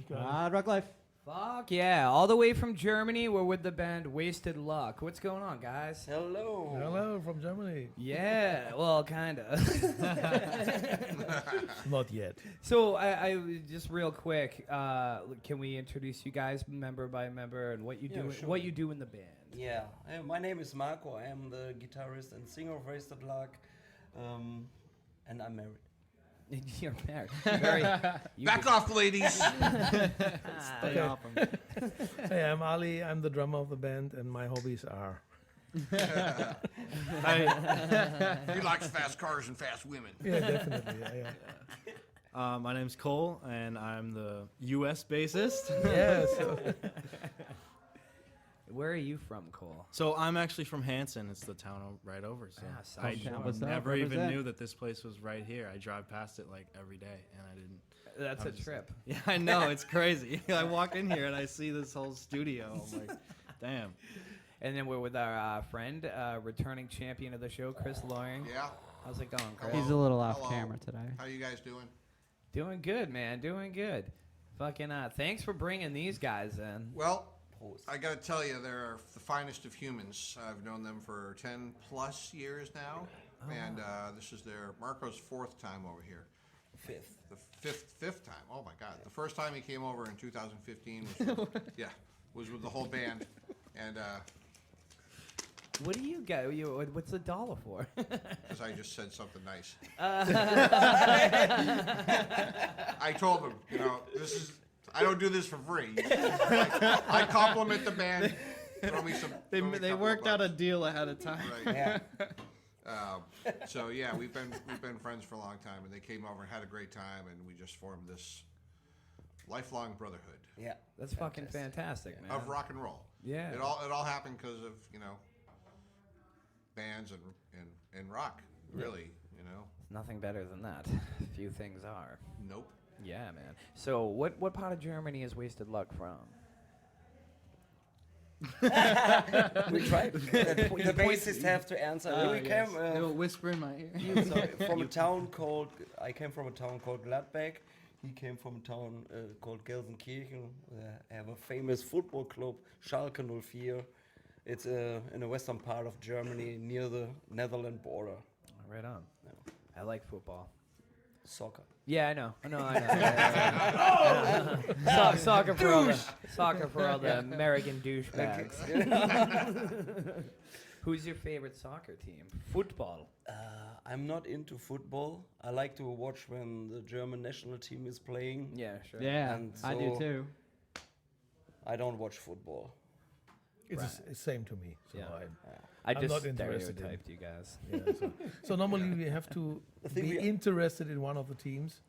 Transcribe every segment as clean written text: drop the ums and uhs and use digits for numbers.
Ahardrocklife. Fuck yeah. All the way from Germany, we're with the band Wasted Luck. What's going on, guys? Hello. Hello from Germany. Yeah, well, kind of. Not yet. So, I just real quick, can we introduce you guys member by member and what you do? Sure. What you do in the band? Yeah, my name is Marco. I am the guitarist and singer of Wasted Luck, and I'm married. You're married. Very, Back off, ladies. Stay off 'em. Hey, I'm Ali. I'm the drummer of the band, and my hobbies are. He likes fast cars and fast women. Yeah, definitely. Yeah. My name's Cole, and I'm the U.S. bassist. Yeah. So, Where are you from, Cole? So I'm actually from Hanson. It's the town right over. So Ah, I South never Shore. even Represent. knew that this place was right here. I drive past it like every day, and I didn't. That's I a was- trip. Yeah, I know, it's crazy. I walk in here and I see this whole studio. I'm like, damn. And then we're with our friend, returning champion of the show, Chris Loring. Yeah. How's it going, Chris? He's a little off Hello. camera today. How you guys doing? Doing good, man. Doing good. Fucking thanks for bringing these guys in. Well, I got to tell you, they're the finest of humans. I've known them for 10 plus years now, and this is Marco's fourth time over here. Fifth. The fifth time. Oh my God! The first time he came over in 2015 was with the whole band, and What do you got? What's the dollar for? because I just said something nice. I told him, I don't do this for free. I compliment the band. Throw me some. They throw me a they couple worked of out a bucks. deal ahead of time. Right. Yeah. So yeah, we've been friends for a long time, and they came over and had a great time, and we just formed this lifelong brotherhood Yeah. That's fucking fantastic, man. of rock and roll. Yeah. It all happened because of bands and rock. Really, Nothing better than that. Few things are. Nope. Yeah, man. So, what part of Germany is Wasted Luck from? We tried. The bassists have to answer. We came They will whisper in my ear. from a town called. I came from a town called Gladbeck. He came from a town called Gelsenkirchen. I have a famous football club, Schalke 04. It's in the western part of Germany, near the Netherlands border. Right on. I like football. Soccer. Yeah, I know. Soccer for all the American douchebags. Who's your favorite soccer team? Football. I'm not into football. I like to watch when the German national team is playing. Yeah, sure. Yeah, And I do so- too. I don't watch football. it's the same to me. So Yeah. I'm I just not interested in- stereotyped you guys. so normally we have to think be we- interested in one of the teams,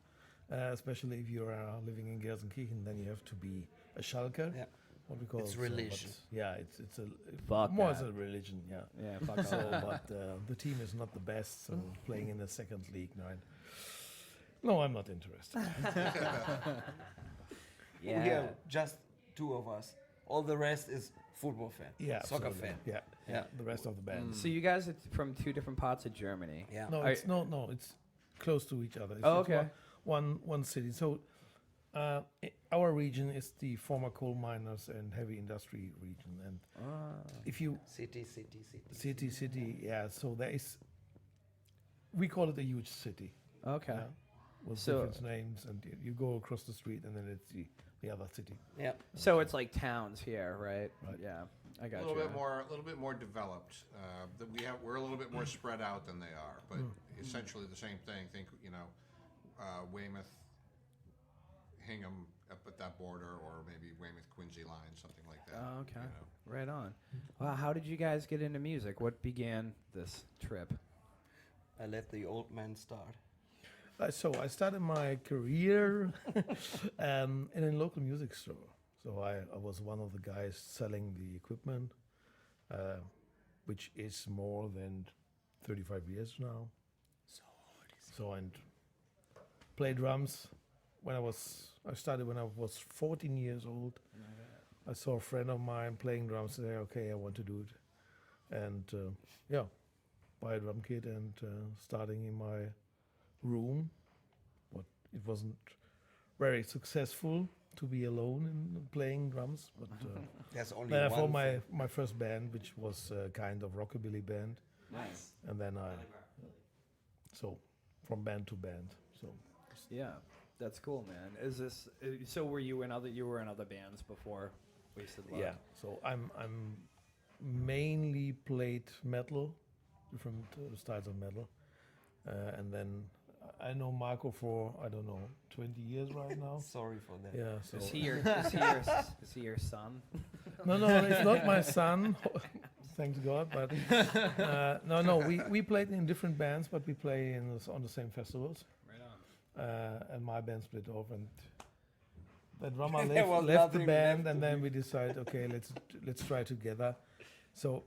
especially if you are living in Gelsenkirchen. Then you have to be a Schalker. Yeah. What we call It's so, religion. but yeah, it's a Fuck more that. as a religion. Yeah. Yeah, fuck So, off. but the team is not the best. So playing in the second league now. No, I'm not interested. We are just two of us. All the rest is football fan. Yeah, Soccer absolutely. fan. Yeah, Yeah. The rest of the band. So you guys are from two different parts of Germany. Yeah. No, Are- it's no, it's close to each other. It's Oh, it's okay. one city. So our region is the former coal miners and heavy industry region. And if you City. city, yeah. So there is. We call it a huge city. Okay. Yeah, with So- different names, and you go across the street, and then it's the other city. Yeah. So it's like towns here, right? Right. Yeah, I got A you. little bit more developed. We're a little bit more spread out than they are, but essentially the same thing. Think Weymouth, Hingham up at that border, or maybe Weymouth Quincy line, something like that. Oh, okay. Right on. Well, how did you guys get into music? What began this trip? I let the old man start. So I started my career in a local music store. So I was one of the guys selling the equipment, which is more than 35 years now. So and play drums I started when I was 14 years old. I saw a friend of mine playing drums and said, okay, I want to do it. And buy a drum kit and starting in my room. But it wasn't very successful to be alone in playing drums, but There's only then I one. formed my first band, which was a kind of rockabilly band, Nice. and then so from band to band. So Yeah, that's cool, man. Is this so? Were you in other bands before Wasted Love? yeah, so I'm mainly played metal, different styles of metal, and then I know Marco for I don't know 20 years right now. Sorry for that. Yeah, so Is he your son? no, it's not my son. Thanks God, but no, we played in different bands, but we play on the same festivals. Right on. And my band split off, and the drummer There was left the nothing band, left and to then do. we decided, okay, let's try together. So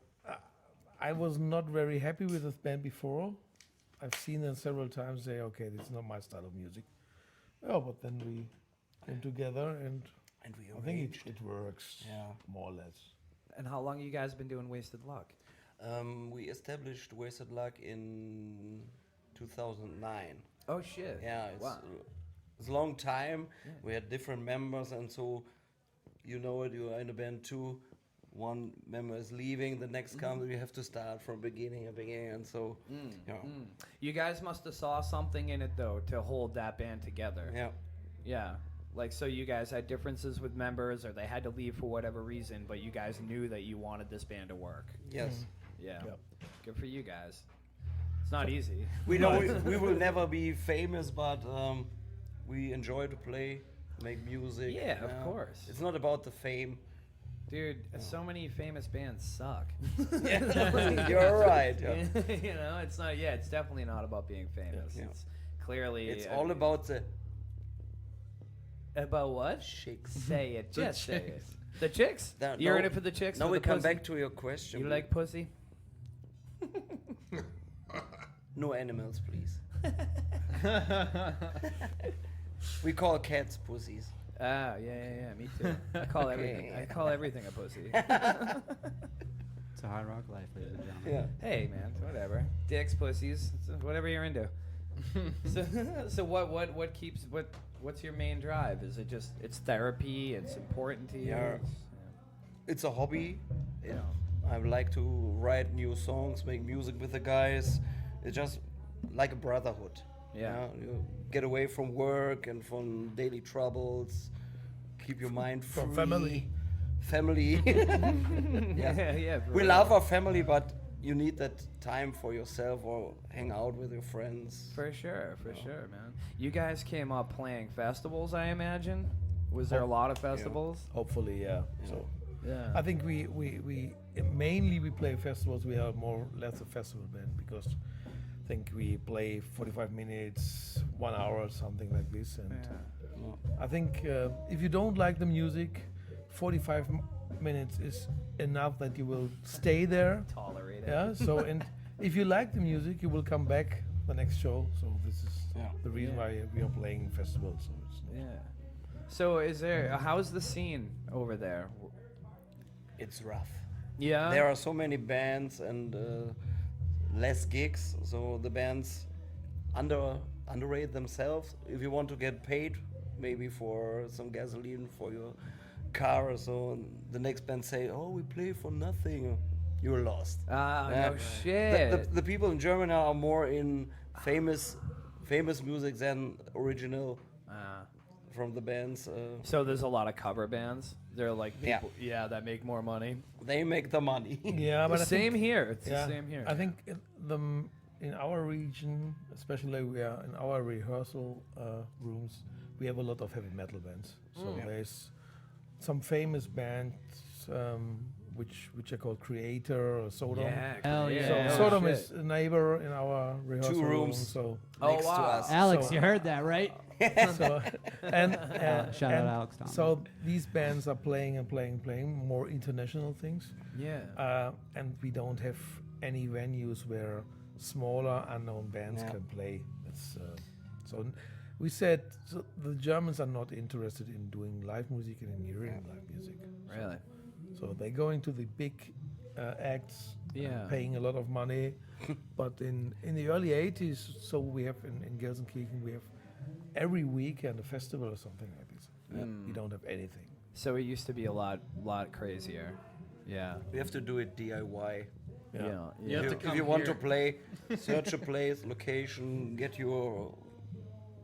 I was not very happy with this band before. I've seen them several times say, okay, this is not my style of music. Oh, but then we came together, and And we I think arranged. it works Yeah. more or less. And how long you guys been doing Wasted Luck? We established Wasted Luck in 2009. Oh shit. Yeah, it's, Wow. it's a long time. Yeah. We had different members, and so you know it. You are in a band too. One member is leaving, the next comes. You have to start from beginning, and so you know, You guys must have saw something in it though to hold that band together. yeah. Yeah. Like, so you guys had differences with members, or they had to leave for whatever reason, but you guys knew that you wanted this band to work. Yes. Yeah. Yep. Good for you guys. It's not easy. We know we will never be famous, but we enjoy to play, make music. Yeah, of course. It's not about the fame. Dude, so many famous bands suck. You're right. Yeah. You know, it's not. Yeah, it's definitely not about being famous. Yeah. It's clearly. It's all about the about what? chicks. Say it. The Just say it. chicks. The chicks. That- You're in no- it for the chicks. Now for we the come pussy? back to your question. You like pussy? No animals, please. We call cats pussies. Ah, yeah. Me too. I call everything. I call everything a pussy. It's a hard rock life, ladies and gentlemen. Yeah. Hey, man, whatever. Dicks, pussies, whatever you're into. So what's your main drive? Is it just it's therapy? It's important to you? Yeah. It's a hobby. Yeah. I like to write new songs, make music with the guys. It's just like a brotherhood. Yeah. You get away from work and from daily troubles. Keep your mind free. From family. Family. Yeah. Yeah. for We real. love our family, but you need that time for yourself or hang out with your friends. For sure, man. You guys came up playing festivals, I imagine. Was there a lot of festivals? Hopefully, yeah. So Yeah. I think we mainly we play festivals. We are more or less a festival band because I think we play 45 minutes, 1 hour, something like this. And I think if you don't like the music, 45 minutes is enough that you will stay there. Tolerate it. Yeah. So and if you like the music, you will come back the next show. So this is Yeah. the reason Yeah. why we are playing festivals. So it's Yeah. So how's the scene over there? It's rough. Yeah. There are so many bands and less gigs, so the bands underrate themselves. If you want to get paid, maybe for some gasoline for your car or so, and the next band say, "Oh, we play for nothing," you're lost. Ah, Yeah. no shit. The people in Germany are more in famous music than original Ah. from the bands. So there's a lot of cover bands. They're like Yeah. people, that make more money. They make the money. yeah, but I Same think, here. It's yeah, the same here. I think in our region, especially we are in our rehearsal rooms, we have a lot of heavy metal bands. So Yeah. there's some famous bands which are called Creator or Sodom. Yeah. Hell yeah. So Yeah. Sodom Shit. is a neighbor in our rehearsal room. rooms. So Next to wow. us. Alex, So- you heard that, right? so and Shout out and Alex Thomas. so these bands are playing more international things. Yeah. And we don't have any venues where smaller unknown bands Yeah. can play. It's, we said the Germans are not interested in doing live music and in hearing live music. Really? So they're going to the big acts, Yeah. paying a lot of money. But in the early 80s, so we have in Gelsenkirchen, we have every weekend a festival or something like this. We don't have anything. So it used to be a lot crazier. Yeah. We have to do it DIY. Yeah. You have to If come you want to here. play, search a place, location, get your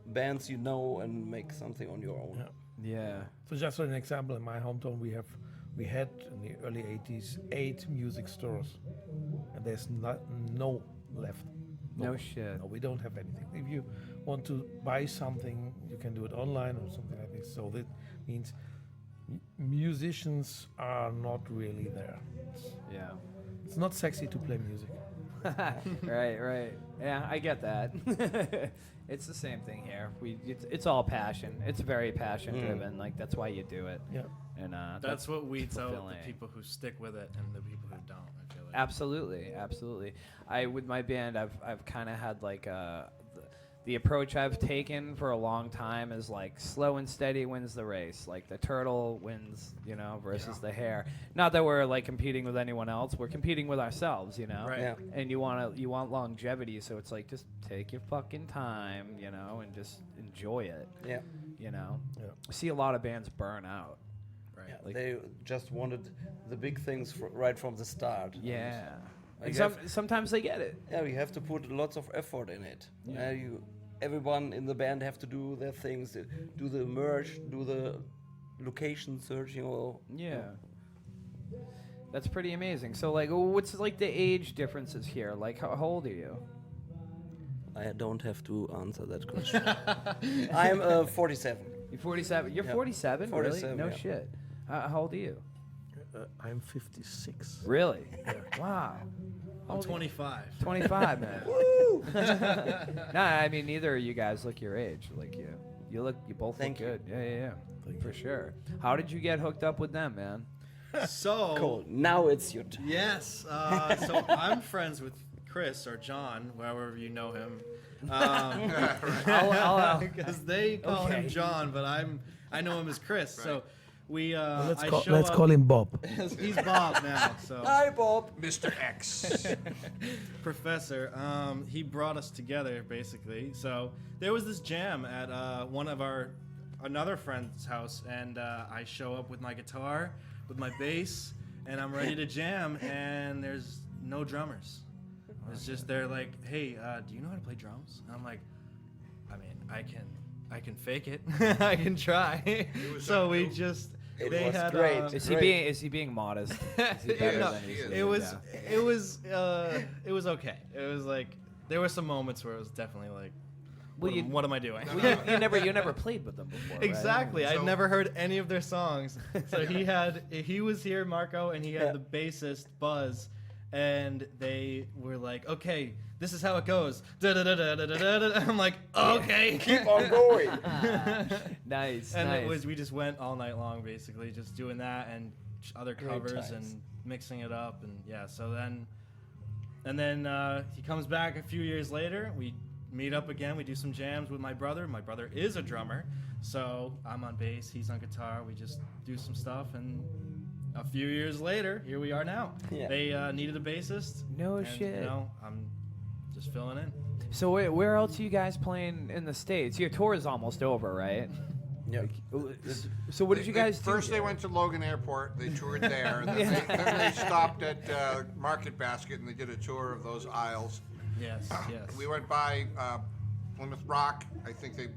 bands you know, and make something on your own. Yeah. Yeah. So just for an example, in my hometown, we had in the early 80s 8 music stores, and there's no left. No shit. No, we don't have anything. If you want to buy something, you can do it online or something like this. So that means musicians are not really there. Yeah. It's not sexy to play music. Right. Yeah, I get that. It's the same thing here. It's all passion. It's very passion driven. Like that's why you do it. Yeah. And That's what weeds out the fulfilling. people who stick with it and the people who don't. I feel like. Absolutely. I with my band, I've kind of had like the approach I've taken for a long time is like slow and steady wins the race. Like the turtle wins, versus the hare. Not that we're like competing with anyone else. We're competing with ourselves, Right. Yeah. And you want longevity, so it's like just take your fucking time, and just enjoy it. Yeah. I see a lot of bands burn out. Right. Like- They just wanted the big things right from the start. Yeah. Like And sometimes they get it. Yeah, you have to put lots of effort in it. Yeah. Everyone in the band have to do their things, do the merch, do the location searching. Or Yeah. That's pretty amazing. So, like, what's like the age differences here? Like, how old are you? I don't have to answer that question. I'm 47. You're 47. You're Yeah. 47, really? 47, No yeah. shit. How old are you? I'm 56. Really? Wow. I'm 25. 25, man. Woo! No, I mean neither of you guys look your age. Like you both Thank look you. good. Yeah. Thank For you. sure. How did you get hooked up with them, man? So Cool. Now it's your turn. yes, so I'm friends with Chris or John, however you know him. Because they call Okay. him John, but I know him as Chris. So we Let's I call, show let's up- call him Bob. He's Bob now. So Hi, Bob. Mr. X. Professor, he brought us together basically. So there was this jam at another friend's house, and I show up with my guitar, with my bass, and I'm ready to jam, and there's no drummers. It's just they're like, hey, do you know how to play drums? And I'm like, I mean, I can fake it. I can try. was So on we you. just It they was had great. Is Great. he being modest? Is he better No, than he should it be? was Yeah. it was okay. It was like there were some moments where it was definitely like, Well, what am I doing? Well, you never played with them before, right? Exactly. I'd So- never heard any of their songs. So he was here, Marco, and he had the bassist Buzz, and they were like, okay, this is how it goes. I'm like, okay. Keep on going. Nice. And nice. we just went all night long, basically, just doing that and other Great covers times. and mixing it up, and yeah. So then he comes back a few years later. We meet up again. We do some jams with my brother. My brother is a drummer, so I'm on bass. He's on guitar. We just do some stuff, and a few years later, here we are now. Yeah. They needed a bassist. No and, shit. I'm just filling in. So where else are you guys playing in the States? Your tour is almost over, right? Yeah. So what did you guys do? First, they went to Logan Airport. They toured there. Then they stopped at Market Basket and they did a tour of those aisles. Yes, yes. We went by Plymouth Rock. I think they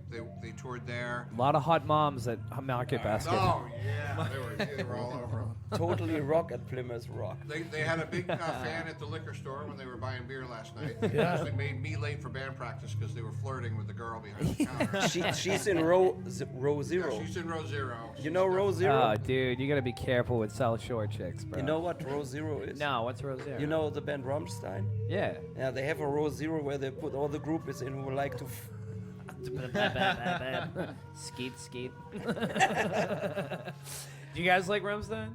toured there. A lot of hot moms at Market Basket. Oh yeah, they were all over. Totally rock at Plymouth Rock. They had a big fan at the liquor store when they were buying beer last night. They actually made me late for band practice because they were flirting with the girl behind the counter. She's in row Yeah, zero. she's in row 0. You know row zero? Oh, dude, you gotta be careful with South Shore chicks, bro. You know what row zero is? No, what's Rosé? You know the band Rammstein? Yeah. Yeah, they have a row zero where they put all the groupies in who like to. Skeet, skeet. Do you guys like Rammstein?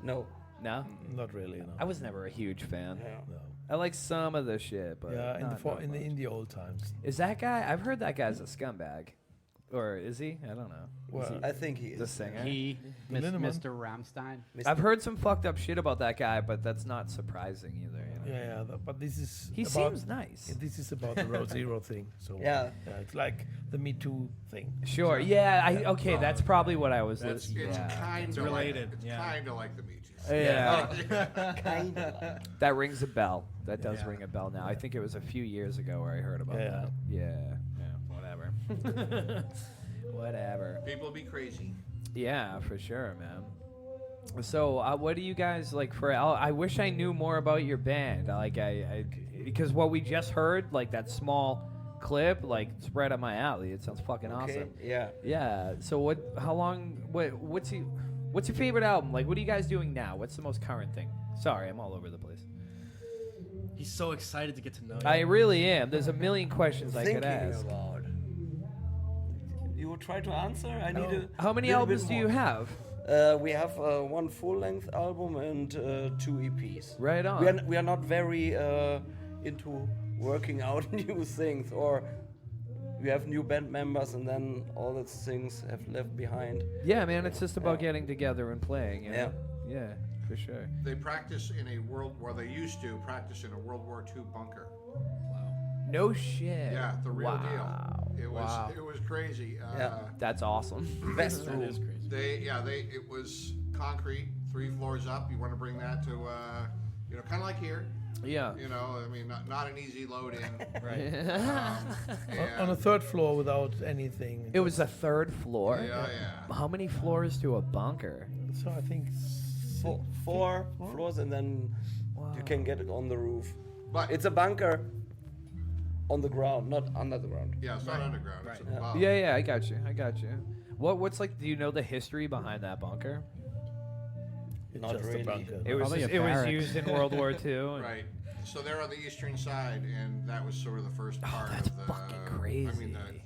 No. No? Not really, no. I was never a huge fan. Yeah. No. I like some of the shit, but Yeah, not in the old times. Is that guy? I've heard that guy's a scumbag. Or is he? I don't know. Well, I think he The is. singer. He, The Lindemann. Mr. Ramstein. I've heard some fucked up shit about that guy, but that's not surprising either. You know? yeah, but this is He about, seems nice. This is about the Road Zero thing. So Yeah. it's like the Me Too thing. Sure. Yeah. Okay. Oh, That's probably what I was. That's- It's yeah. kind of related, Like, it's yeah. kind of like the Bee Gees. Yeah. Kind of. That rings a bell. That does Yeah. ring a bell now. I think it was a few years ago where I heard about Yeah. that. Yeah. Whatever. Whatever. People be crazy. Yeah, for sure, man. So, what do you guys like for? I wish I knew more about your band. Like, because what we just heard, like that small clip, like it's right up my alley. It sounds fucking Okay. awesome. Yeah. Yeah. So, How long? What's your favorite album? Like, what are you guys doing now? What's the most current thing? Sorry, I'm all over the place. He's so excited to get to know you. I really am. There's a million questions I could Thinking ask. about. You will try to answer. I need to. How many albums do you have? We have one full-length album and 2 EPs. Right on. We are not very into working out new things, or we have new band members and then all those things have left behind. Yeah, man. It's just about getting together and playing. You Yeah. know? Yeah, for sure. They practice in a they used to practice in a World War II bunker. No shit. Yeah, the real Wow. deal. It was Wow. it was crazy. Yeah. That's awesome. Best That room. is crazy. It was concrete, 3 floors up. You want to bring that to kind of like here. Yeah. You know, I mean, not an easy load in. Right. On the 3rd floor without anything. It was a 3rd floor. Yeah, yeah. How many floors to a bunker? So I think Four floors, and then Wow. you can get it on the roof. But It's a bunker on the ground, not under the ground. yeah, it's not underground. It's Right. above. Yeah, I got you. What's like? Do you know the history behind that bunker? it's Not just really. a bunker. It was Probably a it was barracks. used in World War II. and- Right. So they're on the eastern side, and that was sort of the first part that's of the. fucking I crazy. mean, they.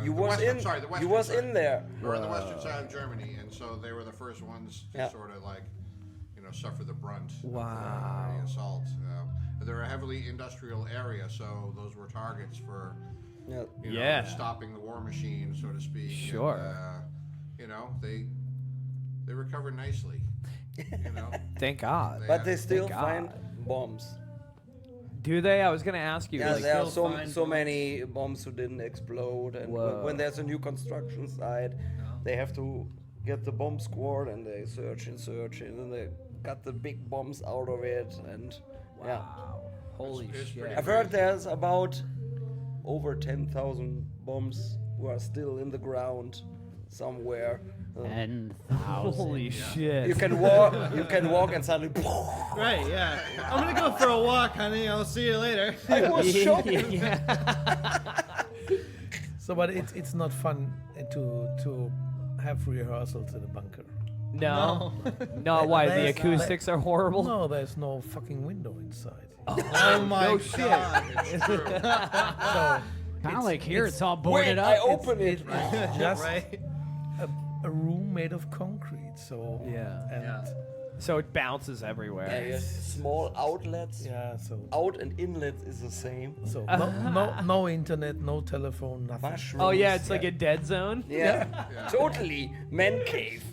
You the was west, in. I'm sorry, the western You was side. in there. We're on the western side of Germany, and so they were the first ones to Yeah. sort of like, suffer the brunt Wow. of the assault. They're a heavily industrial area, so those were targets for, Yeah. Yeah. stopping the war machine, so to speak. Sure. And, they recovered nicely. Thank God. But they still God. find bombs. Do they? I was gonna ask you. Yeah, like, there are still find so bombs. many bombs who didn't explode, and Whoa. when there's a new construction site, they have to get the bomb squad, and they search, and then they got the big bombs out of it, and yeah. wow. Holy It's shit. pretty I've heard there's about over 10,000 bombs who are still in the ground somewhere. 10,000. Holy shit. You can walk, and suddenly. Right, yeah. I'm gonna go for a walk, honey. I'll see you later. I was shocked. So, but it's not fun to have rehearsals in a bunker. No. No, why? The There's- acoustics are horrible? No, there's no fucking window inside. Oh my no god. It's true. So Kind of like here, it's all Wait, boarded I up. open it. just Right? a room made of concrete. So Yeah. and Yeah. So it bounces everywhere. Yeah, you have small outlets. yeah, so Out and inlet is the same. no internet, no telephone, nothing. Mushrooms. Oh yeah, it's like a dead zone. Yeah, totally. Man cave.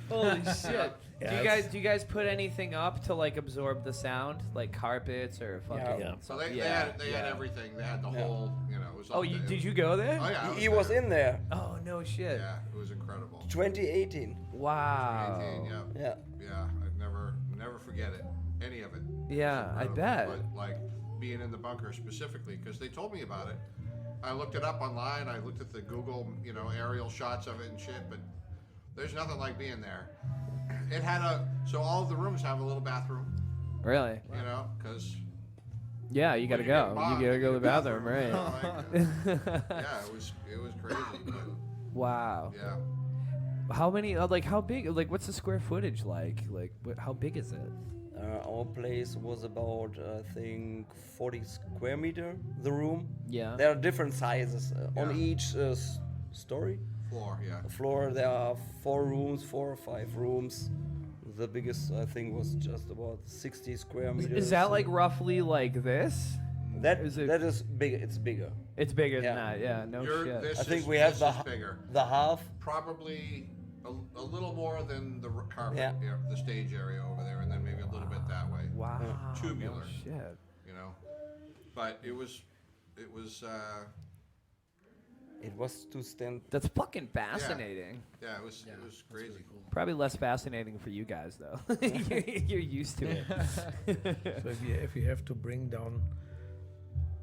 Holy shit. Yeah, Do you guys put anything up to like absorb the sound, like carpets or fucking? Yeah. So they Yeah, had yeah. everything. They had the Yeah. whole, it was. Oh, did you go there? Oh yeah. I He was there. in there. Oh no shit. Yeah, it was incredible. 2018. Wow. 18, yeah. Yeah. Yeah, I'd never forget it. Any of it. Yeah, I Incredible. bet. But like being in the bunker specifically, because they told me about it. I looked it up online. I looked at the Google, aerial shots of it and shit. But there's nothing like being there. It had so all of the rooms have a little bathroom. Really? Because Yeah, you gotta go. You gotta go to the bathroom, right? Yeah, it was crazy. But Wow. yeah. How many? How big? Like, what's the square footage like? Like, how big is it? Our place was about, I think, 40 square meter, the room. Yeah. There are different sizes on Yeah. each story. Floor, yeah. There are 4 rooms, 4 or 5 rooms. The biggest, I think, was just about 60 square meters. Is that like roughly like this? That Is it- that is big. It's bigger. It's bigger than Yeah. that. Yeah, no shit. This I think is, we have this the is bigger. the half. Probably a little more than the carpet, Yeah. the stage area over there, and then maybe a little bit that way. Wow. Tubular. No shit. You know, but it was. It was to stand. That's fucking fascinating. Yeah, it was crazy. Probably less fascinating for you guys though. You're used to it. So if you have to bring down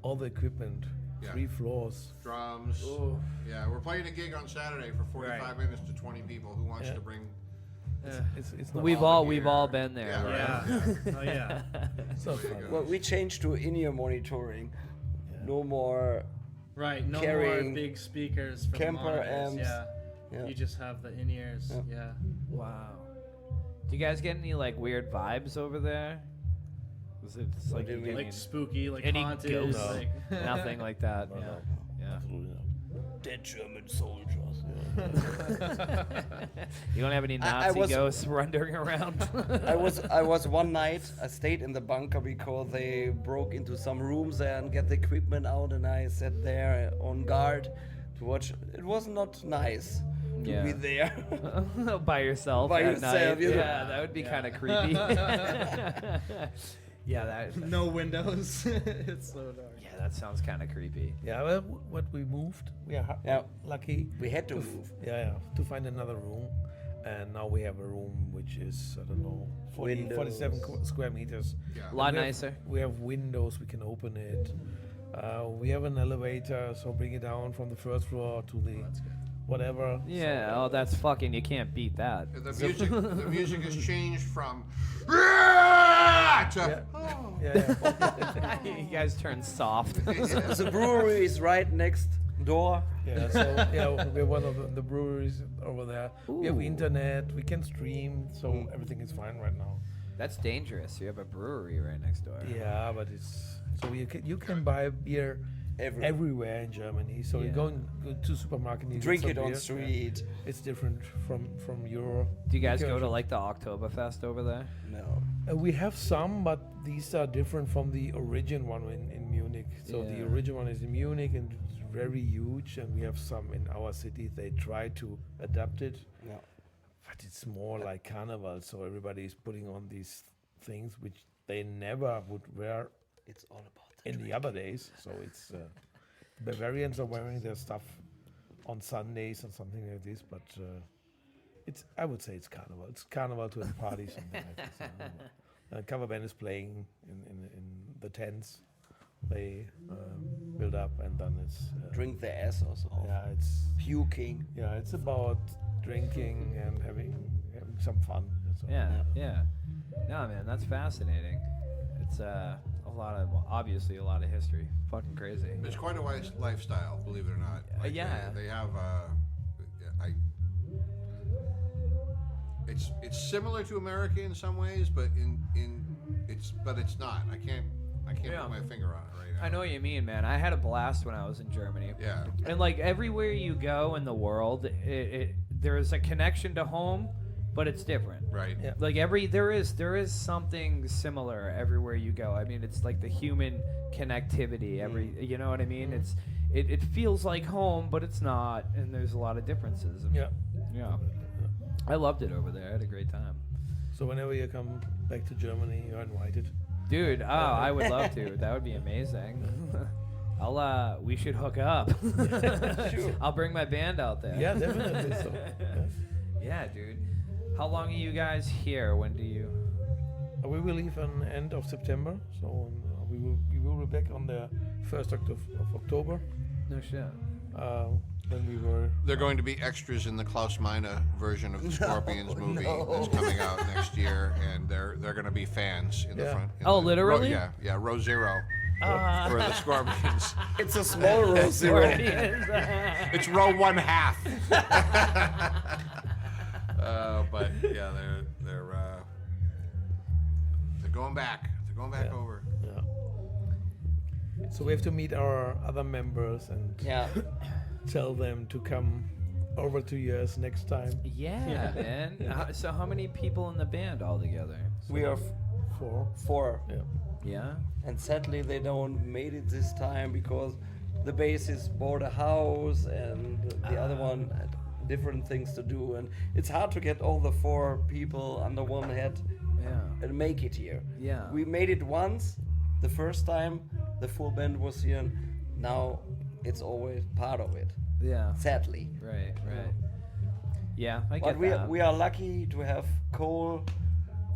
all the equipment, Yeah. 3 floors. Drums. Yeah, we're playing a gig on Saturday for 45 minutes to 20 people. Who wants Yeah. to bring? It's not We've all the we've gear. all been there. Yeah, right? Yeah. Oh yeah. it's not There you fun. go. Well, we changed to in-ear monitoring. No more. Right. No Carrying more big speakers for the camper monitors. amps. Yeah. Yeah. You just have the in-ears. Yeah. Yeah. Wow. Do you guys get any like weird vibes over there? Was it just, What like do you you mean? get Like spooky, like any haunted. ghosts? Like nothing like that? No, Yeah. no, Yeah. absolutely not. Dead German soldiers. You don't have any I Nazi was- ghosts wandering around? I was one night. I stayed in the bunker because they broke into some rooms there and get the equipment out, and I sat there on guard to watch. It was not nice to Yeah. be there. By yourself By at yourself, night. you know. Yeah, that would be kind of creepy. Yeah, that. no windows. It's so dark. Yeah, that sounds kind of creepy. Yeah, well, what we moved, we are Yeah. lucky. We had to f- move. Yeah, to find another room. And now we have a room which is, I don't know, 47 Windows. square meters. Yeah. A lot We have- nicer. We have windows, we can open it. We have an elevator, so bring it down from the first floor to the whatever. Yeah, oh, that's fucking. You can't beat that. The music has changed from to Yeah. Yeah. You guys turn soft. The brewery is right next door. Yeah, so yeah, we're one of the breweries over there. We have Ooh. internet, we can stream, so everything is fine right now. That's dangerous. You have a brewery right next door. Yeah, but it's so you can buy beer everywhere in Germany. So Yeah. you go to supermarket, you Drink get it some on beer. street. It's different from Europe. Do you guys go to like the Oktoberfest over there? No. We have some, but these are different from the origin one in Munich. So the Yeah. origin one is in Munich and it's very huge, and we have some in our city. They try to adapt it, No. but it's more like carnival. So everybody is putting on these things which they never would wear It's all about in the other days. So it's Bavarians are wearing their stuff on Sundays and something like this, but it's I would say it's carnival. It's carnival to a party, something like this. Cover band is playing in the tents. They build up and then it's drink their ass off. yeah Puking. it's about drinking and having some fun. That's all. Yeah. No, man, that's fascinating. It's obviously a lot of history. Fucking crazy. It's quite a lifestyle, believe it or not. Like, yeah. They have. It's similar to America in some ways, but it's not. I can't Yeah. put my finger on it right now. I know what you mean, man. I had a blast when I was in Germany. Yeah. And like everywhere you go in the world, there is a connection to home, but it's different. Right. Yeah. Like there is something similar everywhere you go. I mean, it's like the human connectivity. You know what I mean? It feels like home, but it's not, and there's a lot of differences. Yeah. Yeah. I loved it over there. I had a great time. So whenever you come back to Germany, you're invited. Dude, I would love to. That would be amazing. We should hook up. Sure. I'll bring my band out there. Yeah, definitely. So, Yeah, dude. How long are you guys here? When do you? we will leave on end of September, so we will be back on the 1st of October. No shit. When we were They're going to be extras in the Klaus Meine version of the Scorpions movie that's coming out next year, and they're going to be fans in the Yeah. front. in Oh, the- literally? Yeah, row zero for the Scorpions. It's a small row zero. It's row 1/2. But yeah, they're going back. They're going back Yeah. over. yeah. So we have to meet our other members and Yeah. tell them to come over to US next time. Yeah, man. So how many people in the band altogether? We are Four. 4. Yeah. Yeah. And sadly, they don't made it this time because the bassist bought a house and the other one had different things to do. And it's hard to get all the 4 people under one head Yeah. and make it here. Yeah. We made it once, the first time the full band was here. And now it's always part of it, Yeah. sadly. Right. Yeah, I But get we that. we are lucky to have Cole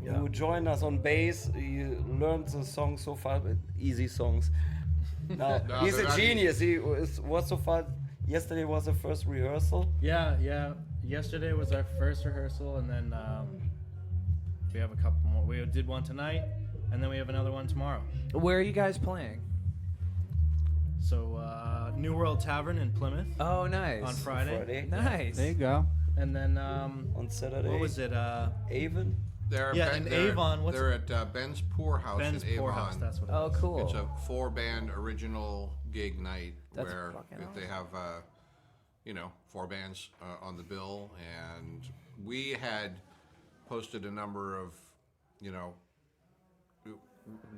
Yeah. who joined us on bass. He learned the song so far, easy songs. Now No, he's they're a not genius. He was so far. Yesterday was the first rehearsal. Yeah. Yesterday was our first rehearsal, and then we have a couple more. We did one tonight, and then we have another one tomorrow. Where are you guys playing? So New World Tavern in Plymouth Oh, nice. on Friday. Nice. There you go. And then On Saturday. what was it? Avon. They're Yeah, in Avon, what's- They're at Ben's Poorhouse Ben's in Avon. Poorhouse. That's what it Oh, was. cool. It's a 4-band original gig night That's where fucking they have, 4 bands on the bill, and we had posted a number of,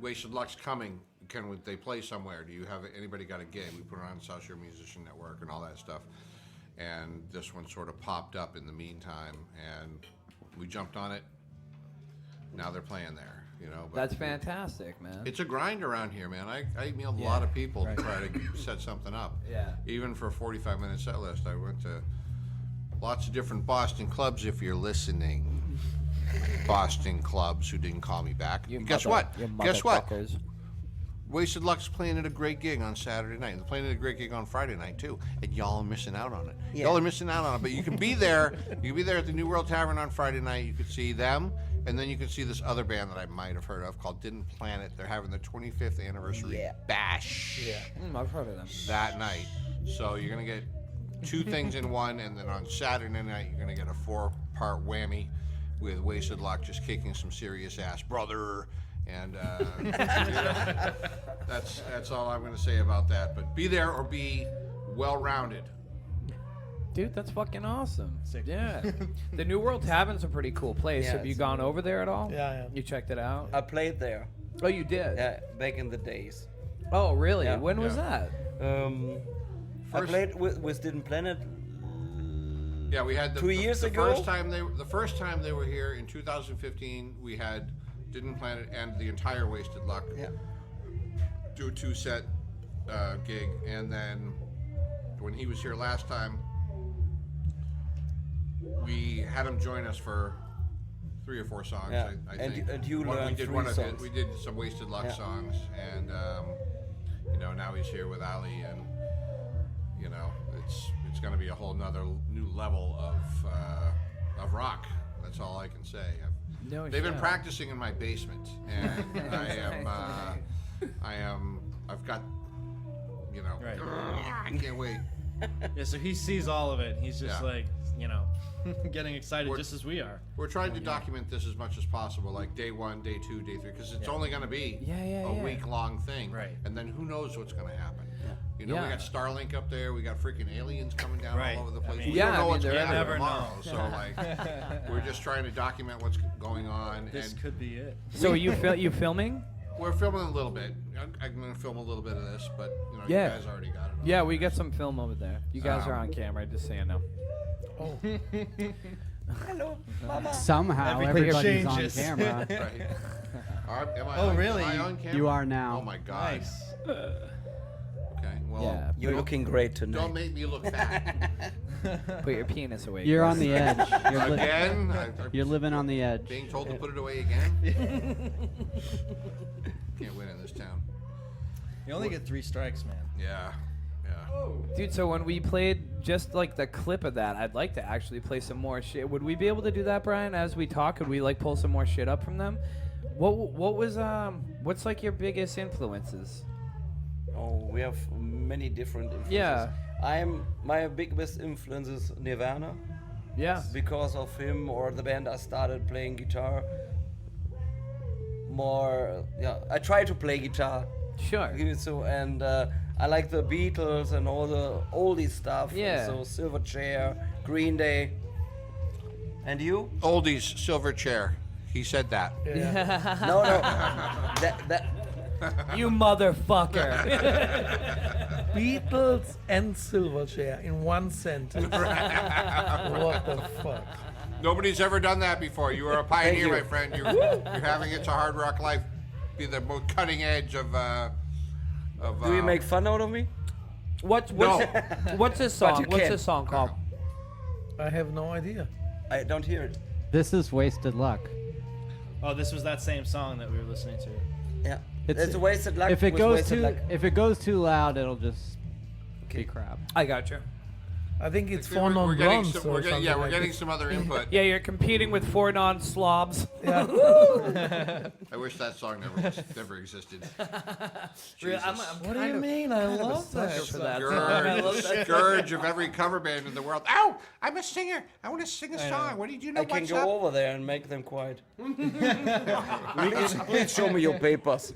Wasted Luck's coming. Can they play somewhere? Do you have anybody got a gig? We put it on South Shore Musician Network and all that stuff, and this one sort of popped up in the meantime, and we jumped on it. Now they're playing there, But That's fantastic, man. it's a grind around here, man. I emailed a Yeah, lot of people right. to try to set something up. Yeah. Even for a 45-minute set list, I went to lots of different Boston clubs. If you're listening, Boston clubs who didn't call me back. You And guess mother- what? you Guess what? motherfuckers. Wasted Luck's playing at a great gig on Saturday night. They're playing at a great gig on Friday night too, and y'all are missing out on it. Yeah. Y'all are missing out on it. But you can be there. You can be there at the New World Tavern on Friday night. You could see them, and then you can see this other band that I might have heard of called Didn't Plan It. They're having their 25th anniversary Yeah. bash I've heard of them. that night. So you're gonna get 2 things in one, and then on Saturday night you're gonna get a 4-part whammy with Wasted Luck just kicking some serious ass, brother. And that's all I'm gonna say about that. But be there or be well-rounded. Dude, that's fucking awesome. Sick. Yeah. The New World Tavern's a pretty cool place. Yeah, Have you it's- gone over there at all? Yeah. You checked it out? I played there. Oh, you did? Yeah, back in the days. Oh, really? Yeah. When was Yeah. that? I First- played with Didn't Plan It. Yeah, we had 2 years the ago? the first time they were here in 2015. We had Didn't Plan It and the entire Wasted Luck Yeah. do a 2-set gig, and then when he was here last time, we had him join us for 3 or 4 songs. Yeah. I And think. you- and you we learned did 3 one of his, songs. we did some Wasted Luck Yeah. songs, and now he's here with Ali, and it's going to be a whole nother new level of rock. That's all I can say. No They've been shit. practicing in my basement, and I've got, Right. I can't wait. Yeah, so he sees all of it. He's just Yeah. like, getting excited We're- just as we are. We're trying to document this as much as possible, like day 1, day 2, day 3, because it's only going to be a week-long thing. Right. And then who knows what's going to happen. We Yeah. got Starlink up there. We got freaking aliens coming down Right. all over the I place. mean- we Yeah, don't I know mean, what's there going to is- happen never tomorrow. know. So, we're just trying to document what's going on. This and could be it. So you filming? we're filming a little bit. I'm going to film a little bit of this, but, Yeah. you guys already got it. Yeah, we got some film over there. You guys are Um, on camera, just so you know. Hello, Mama. Somehow Everything everybody's on changes. camera. Right. Am I Oh, on, really? Am I on camera? You are now. Oh, my God. Nice. Okay, well, Yeah. You're looking great tonight. don't make me look fat. Put your penis away. You're guys. on the edge. Again? You're living on the edge. Being told to put it away again? Can't win in this town. You only get 3 strikes, man. Yeah. Dude, so when we played just like the clip of that, I'd like to actually play some more shit. Would we be able to do that, Brian, as we talk? Could we like pull some more shit up from them? What's like your biggest influences? Oh, we have many different influences. Yeah. My biggest influence is Nirvana. Yeah. Because of him or the band, I started playing guitar more. Yeah, I try to play guitar. Sure. So and I like the Beatles and all the oldie stuff. Yeah. So Silverchair, Green Day. And you? Oldies, Silverchair. He said that. No. You motherfucker. Beatles and Silverchair in one sentence. What the fuck? Nobody's ever done that before. You are a pioneer, you. my friend. You're having It's a Hard Rock Life be the most cutting edge of. Do you make fun out of me? What's this But song? you What's can't. this song called? I have no idea. I don't hear it. This is wasted luck. Oh, this was that same song that we were listening to. Yeah. It's- It's a wasted luck. If it with goes wasted too luck. if it goes too loud, it'll just be crap. I got you. I think it's We're- four we're non getting blondes some, or we're getting, something yeah, we're like getting this. some other input. Yeah, you're competing with 4 non-slobs. Yeah. I wish that song never existed. Really, I'm What do you mean? I love that. for that. Scourge, I love that. scourge of every cover band in the world. Ow! I'm a singer. I want to sing a song. What do you know? I can What's go up? over there and make them quiet. Please show me your papers.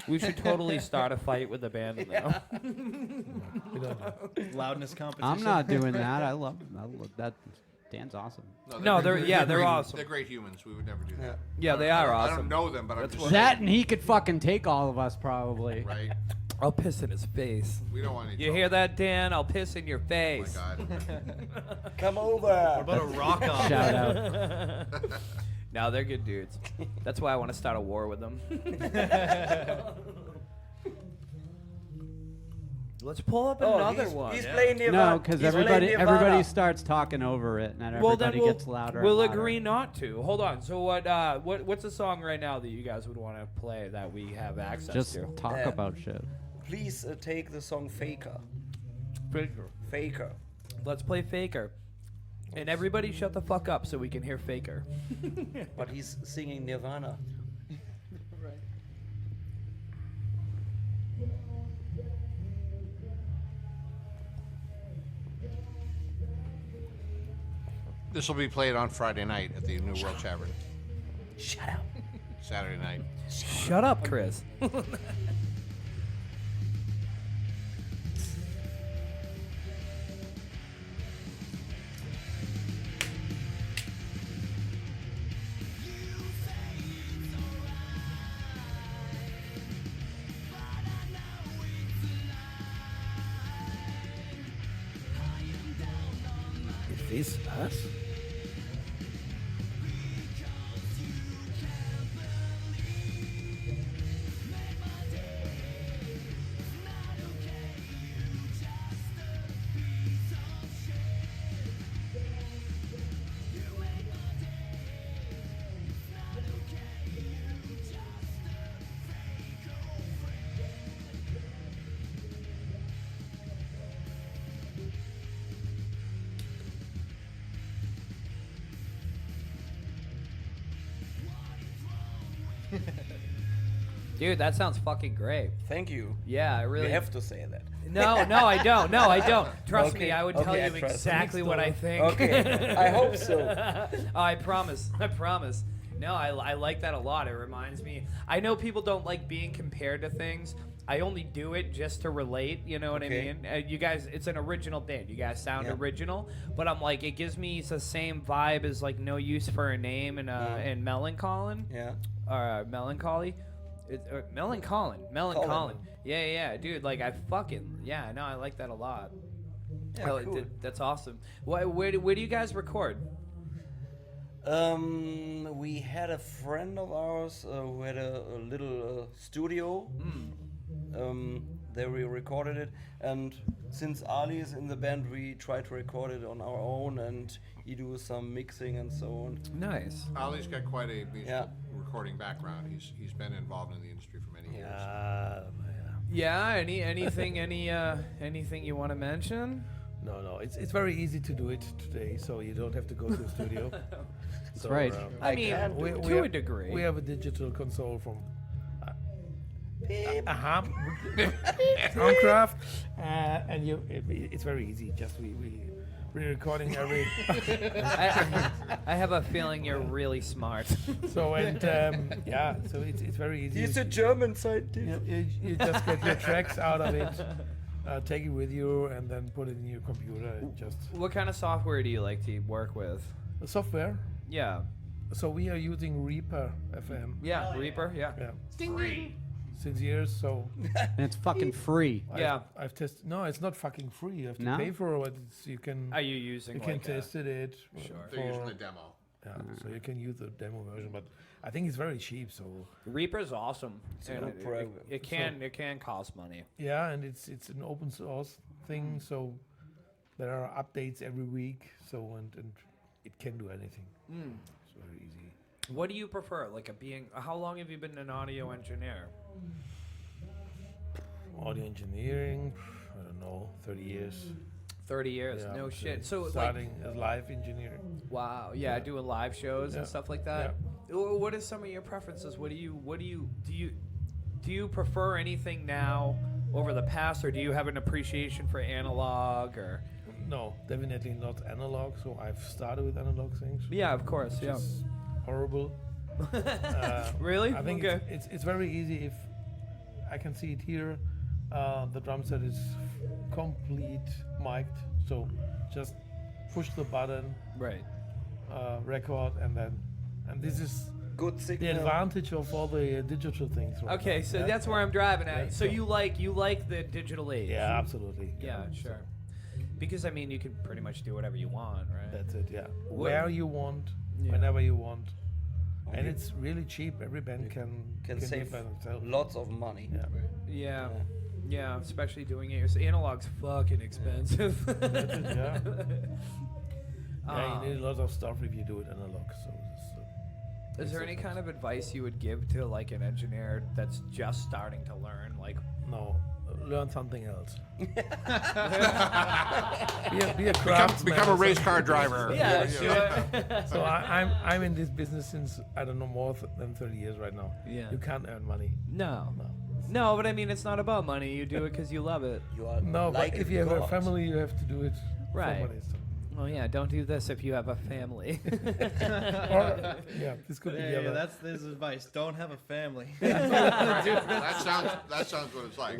We should totally start a fight with the band now. We don't do. Loudness competition. I'm not doing that. I love that. Dan's awesome. No, they're great, awesome. They're great humans. We would never do that. Yeah, they are I awesome. don't know them, but I'm just That and he could fucking take all of us probably. right. I'll piss in his face. We don't want any. You trouble. hear that, Dan? I'll piss in your Oh face. my God. Come over. What about a rock off? Shout out. No, they're good dudes. That's why I want to start a war with them. Let's pull up another one. He's playing Nirvana. No, because He's playing Nirvana. everybody starts talking over it, and then Well, then everybody gets louder. we'll and louder. agree not to. Hold on. So what's a song right now that you guys would want to play that we have access Just to? talk Yeah. about shit. Please take the song Faker. Faker. Let's play Faker. And everybody shut the fuck up so we can hear Faker. But he's singing Nirvana. This will be played on Friday night at the New World Tavern. Shut up. Saturday night. Shut up, Chris. Is this us? Dude, that sounds fucking great. Thank you. Yeah, I really. You have to say that. No, I don't. No, I don't. Trust me, Okay, I would tell okay, you I trust. exactly what I think. Okay. I hope so. I promise. I promise. No, I like that a lot. It reminds me. I know people don't like being compared to things. I only do it just to relate. You know what I Okay. mean? You guys, it's an original band. You guys sound Yeah. original, but I'm like, it gives me the same vibe as like No Use for a Name and Melancholy. Yeah. Melancholy. Melancholy. Colin. Yeah, dude. Like I no, I like that a lot. Yeah, Oh, cool. that's awesome. Where do you guys record? We had a friend of ours who had a little studio. There we recorded it, and since Ali is in the band, we try to record it on our own, and he do some mixing and so on. Nice. Ali's got quite a music Yeah. recording background. He's been involved in the industry for many years. Yeah. Anything you want to mention? No. It's very easy to do it today, so you don't have to go to the studio. That's right. I mean, can do to a degree. We have a digital console from Soundcraft, and it's very easy. Just we're recording every. I have a feeling you're really smart. So so it's very easy. He's a German scientist. You just get your tracks out of it, take it with you, and then put it in your computer. And just What kind of software do you like to work with? the software. Yeah. So we are using Reaper FM. Yeah, Reaper. Yeah. Yeah. since years. So And it's fucking free. Yeah. I've tested. No, it's not fucking free. You have to No? pay for it. You can. Are you using You can like test it. Sure. They're using for- the demo. Yeah, so you can use the demo version, but I think it's very cheap. So Reaper's awesome. a And good it program. can cost money. yeah, and it's an open source thing. So there are updates every week. So and it can do anything. It's very easy. What do you prefer? Like how long have you been an audio engineer? Audio engineering, I don't know, 30 years. 30 years. Yeah, I No would shit. say. So like, starting as live engineer. wow. Yeah, doing live shows and Yeah. stuff like that. What are some of your preferences? Do you prefer anything now over the past, or do you have an appreciation for analog or? No, definitely not analog. So I've started with analog things. Yeah, of course. Which Yeah. is horrible. Really? I think Okay. it's very easy if I can see it here. The drum set is complete mic'd, so just push the button, Right. record, and this is Good the signal. advantage of all the digital things. Right Okay, now. so Yeah. that's where I'm driving at. Yeah, So so- you like the digital age? Yeah, absolutely. Yeah, sure. Because I mean, you can pretty much do whatever you want, right? That's it. Yeah, What- where you want, Yeah. whenever you want, and it's really cheap. Every band can Can do save it by themselves. lots of money. Yeah. Yeah. Yeah, especially doing it. Analog's fucking expensive. That's it, yeah. Yeah, Um, you need a lot of stuff if you do it analog. So Is there any kind of advice you would give to like an engineer that's just starting to learn? Like, no, learn something else. be a craftsman. Become a or race something. car driver. yeah, sure. So I'm in this business since I don't know more than 30 years right now. Yeah. You can't earn money. No. No. No, but I mean, it's not about money. You do it because you love it. You are No, like but if a you have a god. family, you have to do it Right. for money. So. Well, yeah, don't do this if you have a family. Or, yeah, this could be the Hey, other. that's this advice. Don't have a family. That sounds what it's like.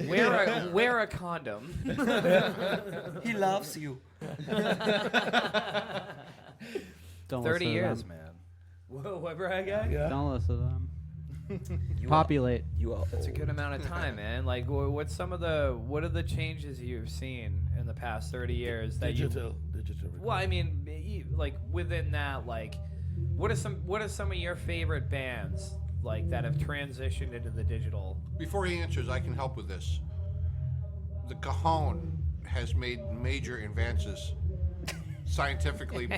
wear a condom. He loves you. Don't 30 listen to years, them. man. Whoever I got. Yeah. Don't listen to them. You Populate. You are. That's a good amount of time, man. Like, what are the changes you've seen in the past 30 years that you? Digital. Well, I mean, like within that, like, what are some of your favorite bands like that have transitioned into the digital? Before he answers, I can help with this. The Cajon has made major advances scientifically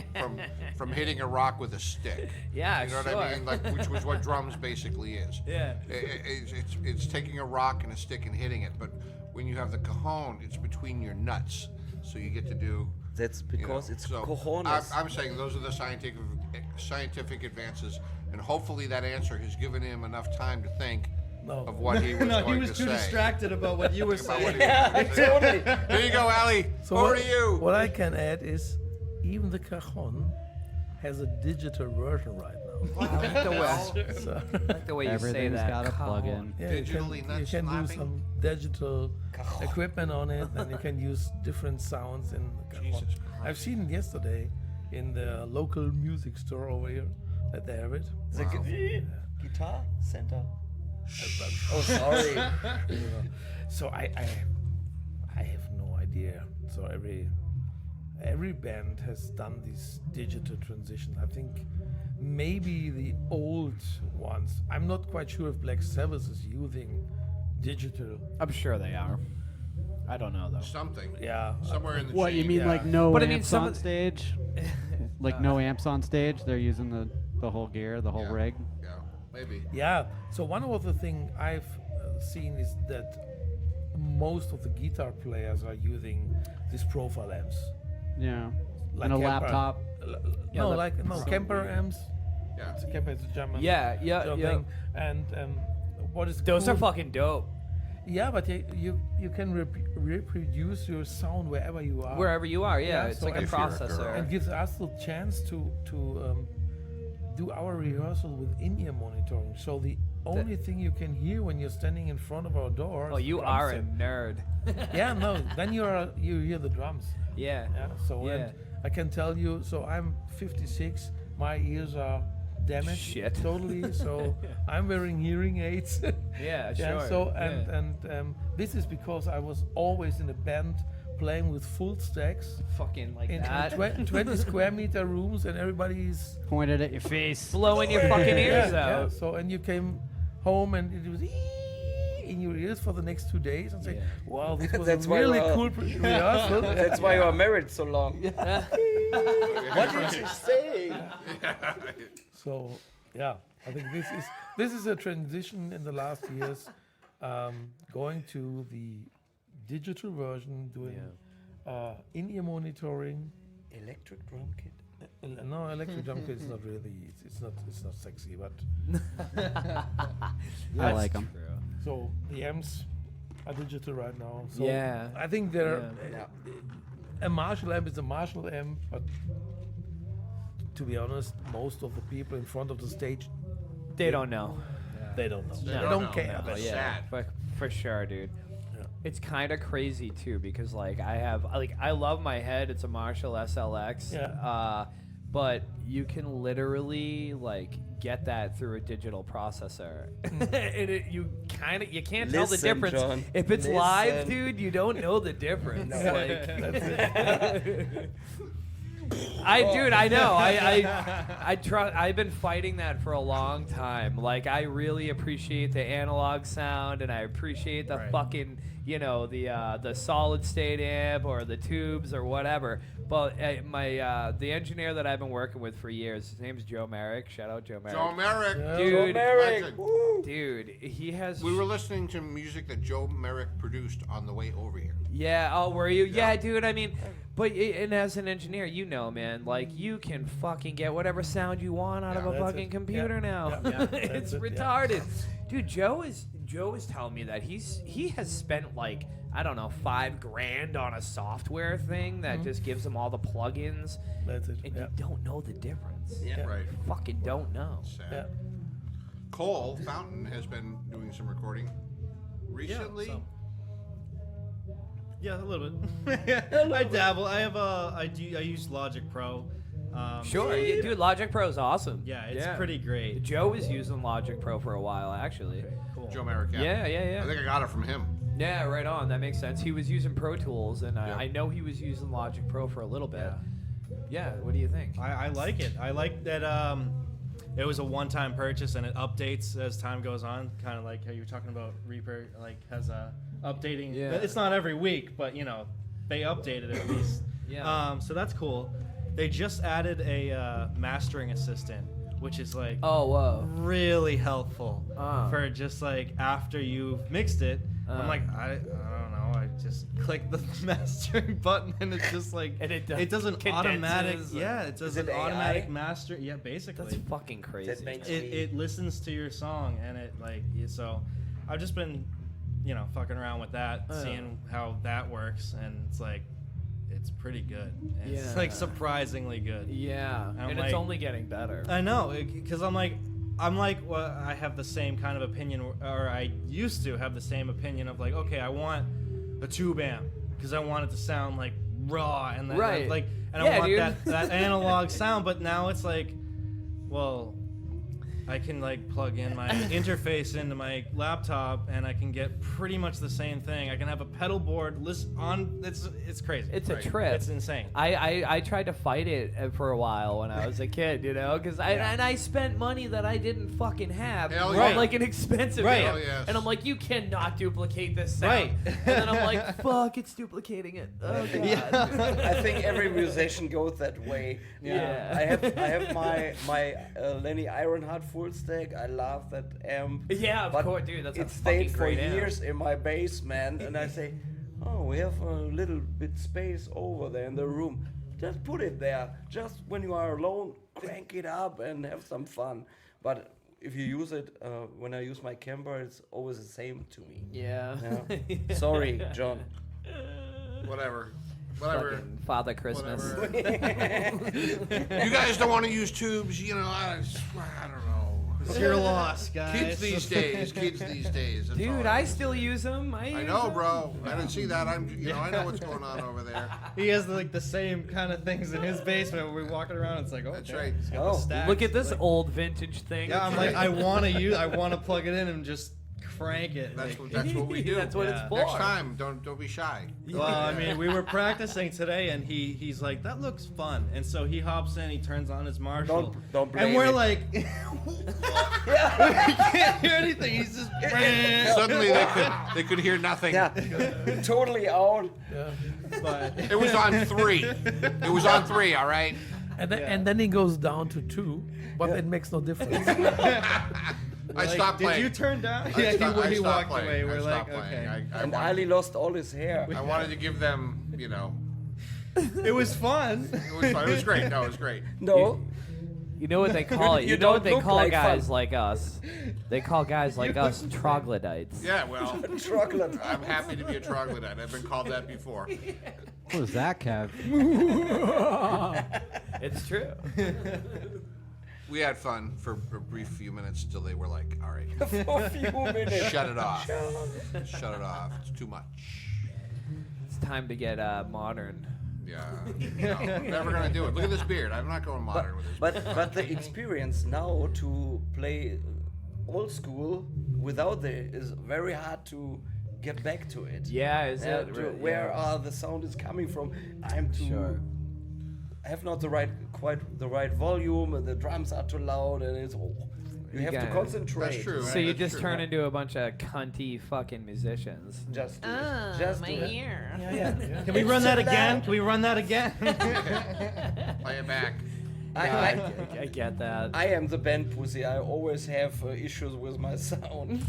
from hitting a rock with a stick. Yeah, You know sure. what I mean? Like, which was what drums basically is. Yeah. It's taking a rock and a stick and hitting it, but when you have the Cajon, it's between your nuts, so you get to do. That's you know, because it's so cojones. I'm saying those are the scientific advances, and hopefully that answer has given him enough time to think No. of what he was no, going he was to too say. distracted about what you were About saying. what he was going to say. Here you go, Ali. So Over what, to you. What I can add is, even the Cajon has a digital version right now. I like the way, So, I like the way you say Everything's that. got a plug-in. yeah, you Digitally can nut do slapping? some digital equipment on it, and you can use different sounds in the Cajon. Jesus I've seen it yesterday in the local music store over here that they have it. The guitar center. Oh, sorry. So I have no idea. So every band has done this digital transition. I think maybe the old ones. I'm not quite sure if Black Sabbath is using digital. I'm sure they are. I don't know though. Something. Yeah. Somewhere in the What, you chain. mean Yeah. like no But I mean, amps some on of- stage? Like no amps on stage? They're using the whole gear, the whole Yeah. rig? Yeah, maybe. Yeah. So one of the things I've seen is that most of the guitar players are using these profile amps. Yeah. Like and a Kemper. laptop. Yeah, Kemper amps. Yeah. Kemper is a German. Yeah, German thing. And what is Those cool, are fucking dope. Yeah, but you can reproduce your sound wherever you are. Wherever you are, yeah, Yeah, it's so like a if you're a processor. girl. And gives us the chance to do our rehearsal with in-ear monitoring. So the only thing you can hear when you're standing in front of our door. Oh, is you drum are a set. nerd. Yeah, no. Then you hear the drums. Yeah. Yeah. So Yeah. and I can tell you. So I'm 56. My ears are damaged Shit. totally. So I'm wearing hearing aids. Yeah, sure. So Yeah. and this is because I was always in a band playing with full stacks Fucking like in that. 20 square meter rooms, and everybody's Pointed at your face. Blowing your fucking ears yeah. out. So and you came home and it was in your ears for the next 2 days and say, Yeah. wow, this was That's a why really we're- cool rehearsal. That's why you are married so long. What did you say? So yeah, I think this is a transition in the last years, going to the digital version, doing in-ear monitoring. Electric drum kit. No, electric drum kit is not really. It's not sexy, but I like them. so the amps are digital right now. So Yeah. I think they're Yeah. a Marshall amp is a Marshall amp, but to be honest, most of the people in front of the stage, They don't know. they don't know. They They don't don't know. care. No. That's yeah, sad. for sure, dude. Yeah. It's kind of crazy too because like I love my head. It's a Marshall SLX. Yeah. But you can literally like get that through a digital processor, and you can't tell the Listen, difference John. if it's live, Listen. dude. You don't know the difference. No. Like, I know. I've been fighting that for a long time. Like, I really appreciate the analog sound, and I appreciate the Right. fucking, the solid state amp or the tubes or whatever. But the engineer that I've been working with for years, his name's Joe Merrick. Shout out Joe Merrick. Joe Merrick. Yeah. Dude, Legend. dude, he has. We were listening to music that Joe Merrick produced on the way over here. Yeah. Oh, were you? Yeah, Yeah. dude. I mean, and as an engineer, man, like you can fucking get whatever sound you want out of a That's fucking it. computer Yeah. now. Yeah. It's That's it, yeah. retarded, dude. Joe is telling me that he has spent like I don't know $5,000 on a software thing that just gives him all the plugins, That's it. and Yeah. you don't know the difference. Yeah. Right. Fucking don't know. Sad. Yeah. Cole Fountain has been doing some recording recently. some. Yeah, a little bit. I dabble. I use Logic Pro. Sure, yeah, dude. Logic Pro is awesome. Yeah, it's pretty great. Joe was using Logic Pro for a while, actually. Cool. Joe Merrick. Yeah, I think I got it from him. Yeah, right on. That makes sense. He was using Pro Tools, and Yep. I know he was using Logic Pro for a little bit. Yeah. Yeah, what do you think? I like it. I like that it was a one-time purchase and it updates as time goes on. Kind of like how you were talking about Reaper, like has a updating. Yeah. It's not every week, but they update it at least. Yeah. So that's cool. They just added a mastering assistant, which is like Oh, whoa. really helpful for just like after you've mixed it. I'm like I don't know. I just click the mastering button and it's just like And it does an automatic. condenses. Yeah, it does Is it an automatic AI? master. Yeah, basically. That's fucking crazy. That makes It listens to your song and it like so. I've just been fucking around with that, seeing how that works, and it's like it's pretty good. And It's like Yeah. surprisingly good. Yeah, I'm and like- it's only getting better. I know, because I'm like, well, I have the same kind of opinion, or I used to have the same opinion of like, okay, I want a tube amp because I want it to sound like raw and Right. like, and Yeah, I want dude. that analog sound. But now it's like, well, I can like plug in my interface into my laptop and I can get pretty much the same thing. I can have a pedal board list on. It's crazy. It's a Right. trip. It's insane. I tried to fight it for a while when I was a kid, because I spent money that I didn't fucking have Hell on yeah. like an expensive Right. amp. Hell yes. And I'm like, you cannot duplicate this sound. Right. And then I'm like, fuck, it's duplicating it. Oh god. I think every musician goes that way. Yeah. I have my Lenny Ironheart full stack. I love that amp. Yeah, of but course, dude. That's a it stayed fucking for great amp. years in my basement, and I say, oh, we have a little bit space over there in the room. Just put it there. Just when you are alone, crank it up and have some fun. But if you use it, when I use my camper, it's always the same to me. Yeah. Yeah. Sorry, John. Whatever. Fucking Father Christmas. Whatever. You guys don't want to use tubes, I don't know. It's your loss, guys. Kids these days. That's Dude, all. I still use them. I know, bro. I didn't see that. I know what's going on over there. He has like the same kind of things in his basement when we're walking around. It's like, oh, That's damn, right. he's got the Oh, stacks. Look at this Like, old vintage thing. yeah, I'm like, I want to plug it in and just crank it. That's like- that's what we do. That's what Yeah. it's for. Next time, don't be shy. Well, I mean, we were practicing today, and he's like, "That looks fun," and so he hops in, he turns on his Marshall, Don't blame and we're it. like, we can't hear anything. He's just. Suddenly they could hear nothing. Yeah, totally out. But It was on 3. It was on 3. All right. And then he goes down to 2, but it makes no difference. I like, stopped did playing. you turn down? I Yeah, stopped- I he stopped walked playing. away. I We're like, stopped playing. okay. I Ali lost all his hair. wanted to give them, It was fun. it was fun. It was great. No, it was great. No, You know what they call it? You You know what don't they look call like guys fun. like us? They call guys like us troglodytes. Yeah, well, chocolate. I'm happy to be a troglodyte. I've been called that before. What was that, Kev? It's true. We had fun for a brief few minutes till they were like, all right, For a few minutes. shut it off. Shut it off. It's too much. It's time to get modern. Yeah. No, never going to do it. Look at this beard. I'm not going modern with this But the experience now to play old school without the is very hard to get back to it. Yeah, is Yeah, it? to Really? where Yeah. the sound is coming from. I'm too. Sure. I have not quite the right volume, and the drums are too loud, and it's. You have to gotta- concentrate. That's true. So you That's just true. turn into a bunch of cunty fucking musicians. Just do it. Just do it. ear. Can we run that again? Can we run that again? Play it back. I get that. I am the band pussy. I always have issues with my sound,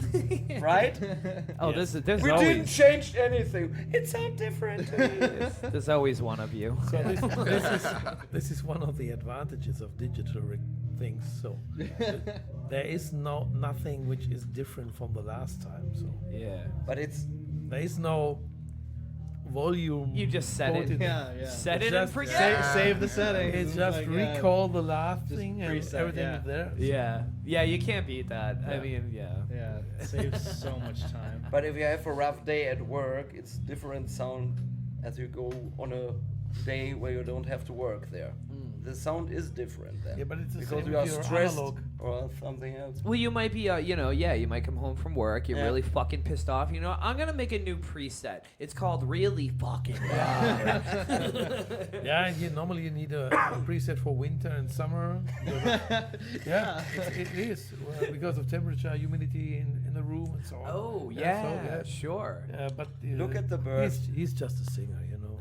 right? Oh, there's We didn't always change anything. It sounds different. there's always one of you. So this is one of the advantages of digital things. So there is nothing which is different from the last time. So Yeah. But it's there is no volume. You just set it. quoted. Yeah. Set It's it and just- forget. Save the settings. It's just Like, recall the last just thing and preset, everything yeah. is there. Yeah. Yeah, you can't beat that. I Yeah. mean, yeah. Yeah, it saves so much time. But if you have a rough day at work, it's different sound as you go on a day where you don't have to work there. The sound is different then. Yeah, but it's the because same you are if you're stressed analog. or something else. Well, you might be, you might come home from work. You're Yeah. really fucking pissed off. You know, I'm gonna make a new preset. It's called Really Fucking Loud. Yeah, and normally you need a preset for winter and summer. Yeah, it is because of temperature, humidity in the room, and so on. Oh so, yeah, sure. Yeah, but Look at the bird. He's just a singer, you know.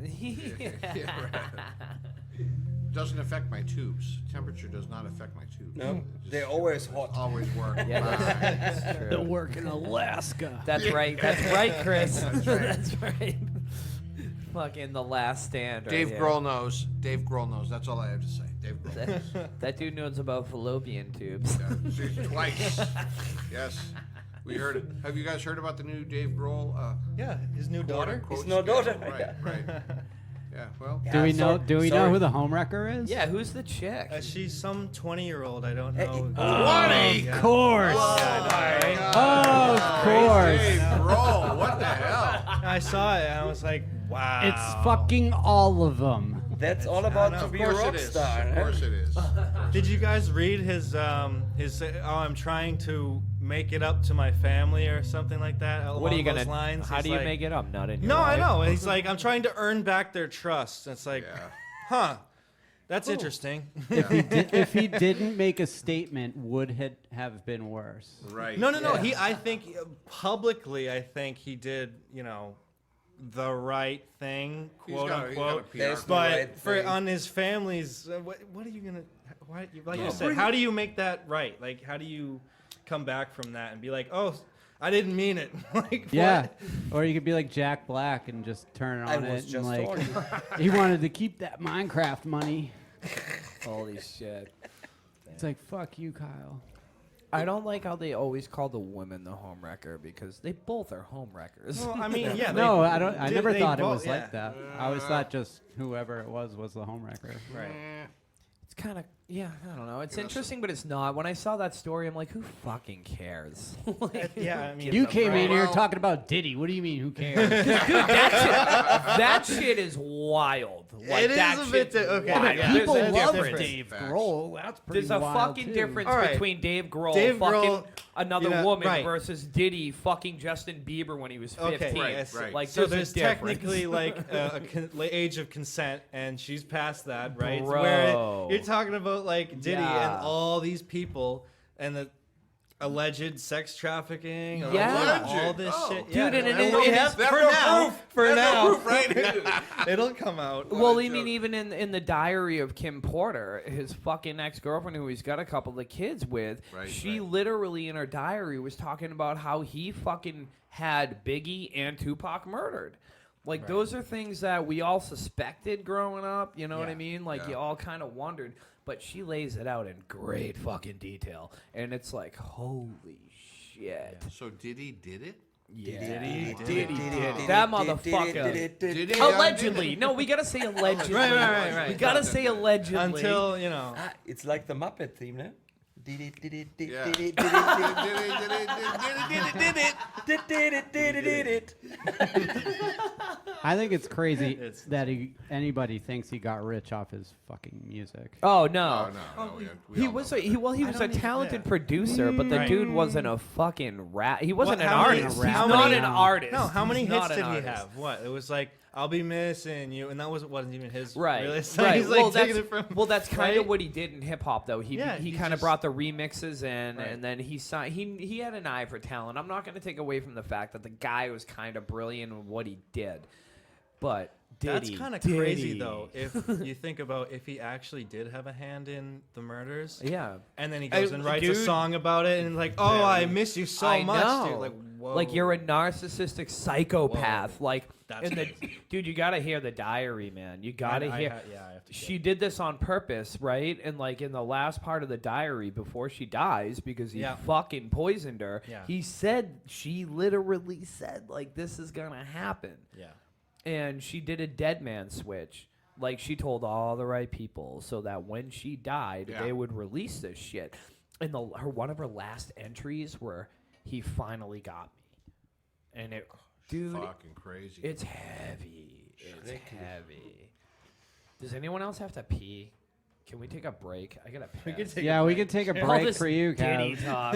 Doesn't affect my tubes. Temperature does not affect my tubes. No, It just they're always hot. always work. Yeah, fine. that's true. They'll work in Alaska. That's right. That's right, Chris. That's right. That's right. Fucking The Last Stand. Right Dave here. Grohl knows. Dave Grohl knows. That's all I have to say. Dave Grohl knows. That dude knows about fallopian tubes. Yeah, twice. Yes. We heard it. Have you guys heard about the new Dave Grohl? Yeah, his new daughter. quote-unquote His new daughter, scandal? yeah. Right. Yeah. Well. Do we Yeah, know? Do we know sorry. who the homewrecker is? Yeah, who's the chick? She's some 20-year-old. I don't Hey, know. Of course. Oh, of course. Dave Grohl. What the hell? I saw it and I was like, wow. It's fucking all of them. That's all about I know. to Of be a Of course rock it is. star. Of course it is. Did you guys read his I'm trying to make it up to my family or something like that? What are you along gonna? those lines? How He's do you like- make it up? Not in your No, I life? know. He's like, I'm trying to earn back their trust. And it's like, Yeah. huh, that's interesting. If he didn't make a statement, would it have been worse? Right. No. Yeah. I think publicly, I think he did, the right thing, He's quote got a unquote. PR There's no But right for thing. on his family's, what are you gonna? Why, like No. you said, how do you make that right? Like, how do you come back from that and be like, oh, I didn't mean it? Like, Yeah. what? Or you could be like Jack Black and just turn I on was it just and like talking. he wanted to keep that Minecraft money. Holy shit. It's like fuck you, Kyle. I don't like how they always call the women the homewrecker because they both are homewreckers. Well, I mean, yeah. No, I don't. I did- never they thought it both- was yeah. like that. I always thought just whoever it was the homewrecker. Right. It's kind of, Yeah, I don't know. It's interesting, but it's not. When I saw that story, I'm like, who fucking cares? Like, Yeah, I mean, You came in here Well- talking about Diddy. What do you mean? Who cares? dude, that shit is wild. Like, It is that a bit shit's di- okay, wild. yeah. People There's a love difference. Dave Facts. Grohl. That's pretty There's a wild, fucking too. difference All right. between Dave Grohl Dave fucking Grohl, another you know, woman right. versus Diddy fucking Justin Bieber when he was 15. Okay, right. Like, So there's there's a difference. technically like age of consent, and she's past that, right? Bro. Where you're talking about like Diddy Yeah. and all these people and the alleged sex trafficking, or Yeah. all this Oh. shit, Dude, yeah. and And it we is- have That's for no now, proof. for That's no now, proof, right? it'll come out. Well, a I mean, joke. even in the diary of Kim Porter, his fucking ex-girlfriend who he's got a couple of kids with, Right, she right. literally in her diary was talking about how he fucking had Biggie and Tupac murdered. Like, those are things that we all suspected growing up, you know what I Yeah. mean? Like, Yeah. you all kind of wondered. But she lays it out in great fucking detail. And it's like, holy shit. So Diddy did it? Yeah. Diddy Diddy did did it. That motherfucker. Did he? Allegedly. No, we gotta say allegedly. Right. We gotta say allegedly. Until, you know. Ah, it's like the Muppet theme, ne? Did it, did it, did Yeah. it, did it, Did did it. I think it's crazy It's- that anybody thinks he got rich off his fucking music. Oh no. Oh, no. He was he was a talented producer, but the Right. dude wasn't a fucking He wasn't What- an how many- artist. how He's many- not an artist. No, how many He's hits not an did he artist. have? What? It was like, I'll be missing you, and that wasn't even his. Right, Really. So right. He's like well, taking that's, it from. well, that's kind of right? what he did in hip hop, though. He Yeah, he he kind of just- brought the remixes in, Right. and then he signed. He had an eye for talent. I'm not going to take away from the fact that the guy was kind of brilliant in what he did, but That's Diddy, kind of crazy, Diddy. though. If you think about if he actually did have a hand in the murders, Yeah. and then he goes and writes a dude, song about it, and like, oh, I miss you so I much, know. dude. Like, whoa. Like you're a narcissistic psychopath. Whoa. Like, That's in the dude, you gotta hear the diary, man. You gotta hear. I have to. She did this on purpose, right? And like in the last part of the diary before she dies, because he Yeah. fucking poisoned her. Yeah. He said, she literally said, like, this is gonna happen. Yeah. And she did a dead man switch. Like, she told all the right people so that when she died, Yeah. they would release this shit. And one of her last entries were, he finally got me. And it, dude, fucking crazy. it's heavy. It's heavy. Does anyone else have to pee? Can we take a break? I gotta piss. We can take Yeah, we can take a All break this for you, Diddy Kev. talk.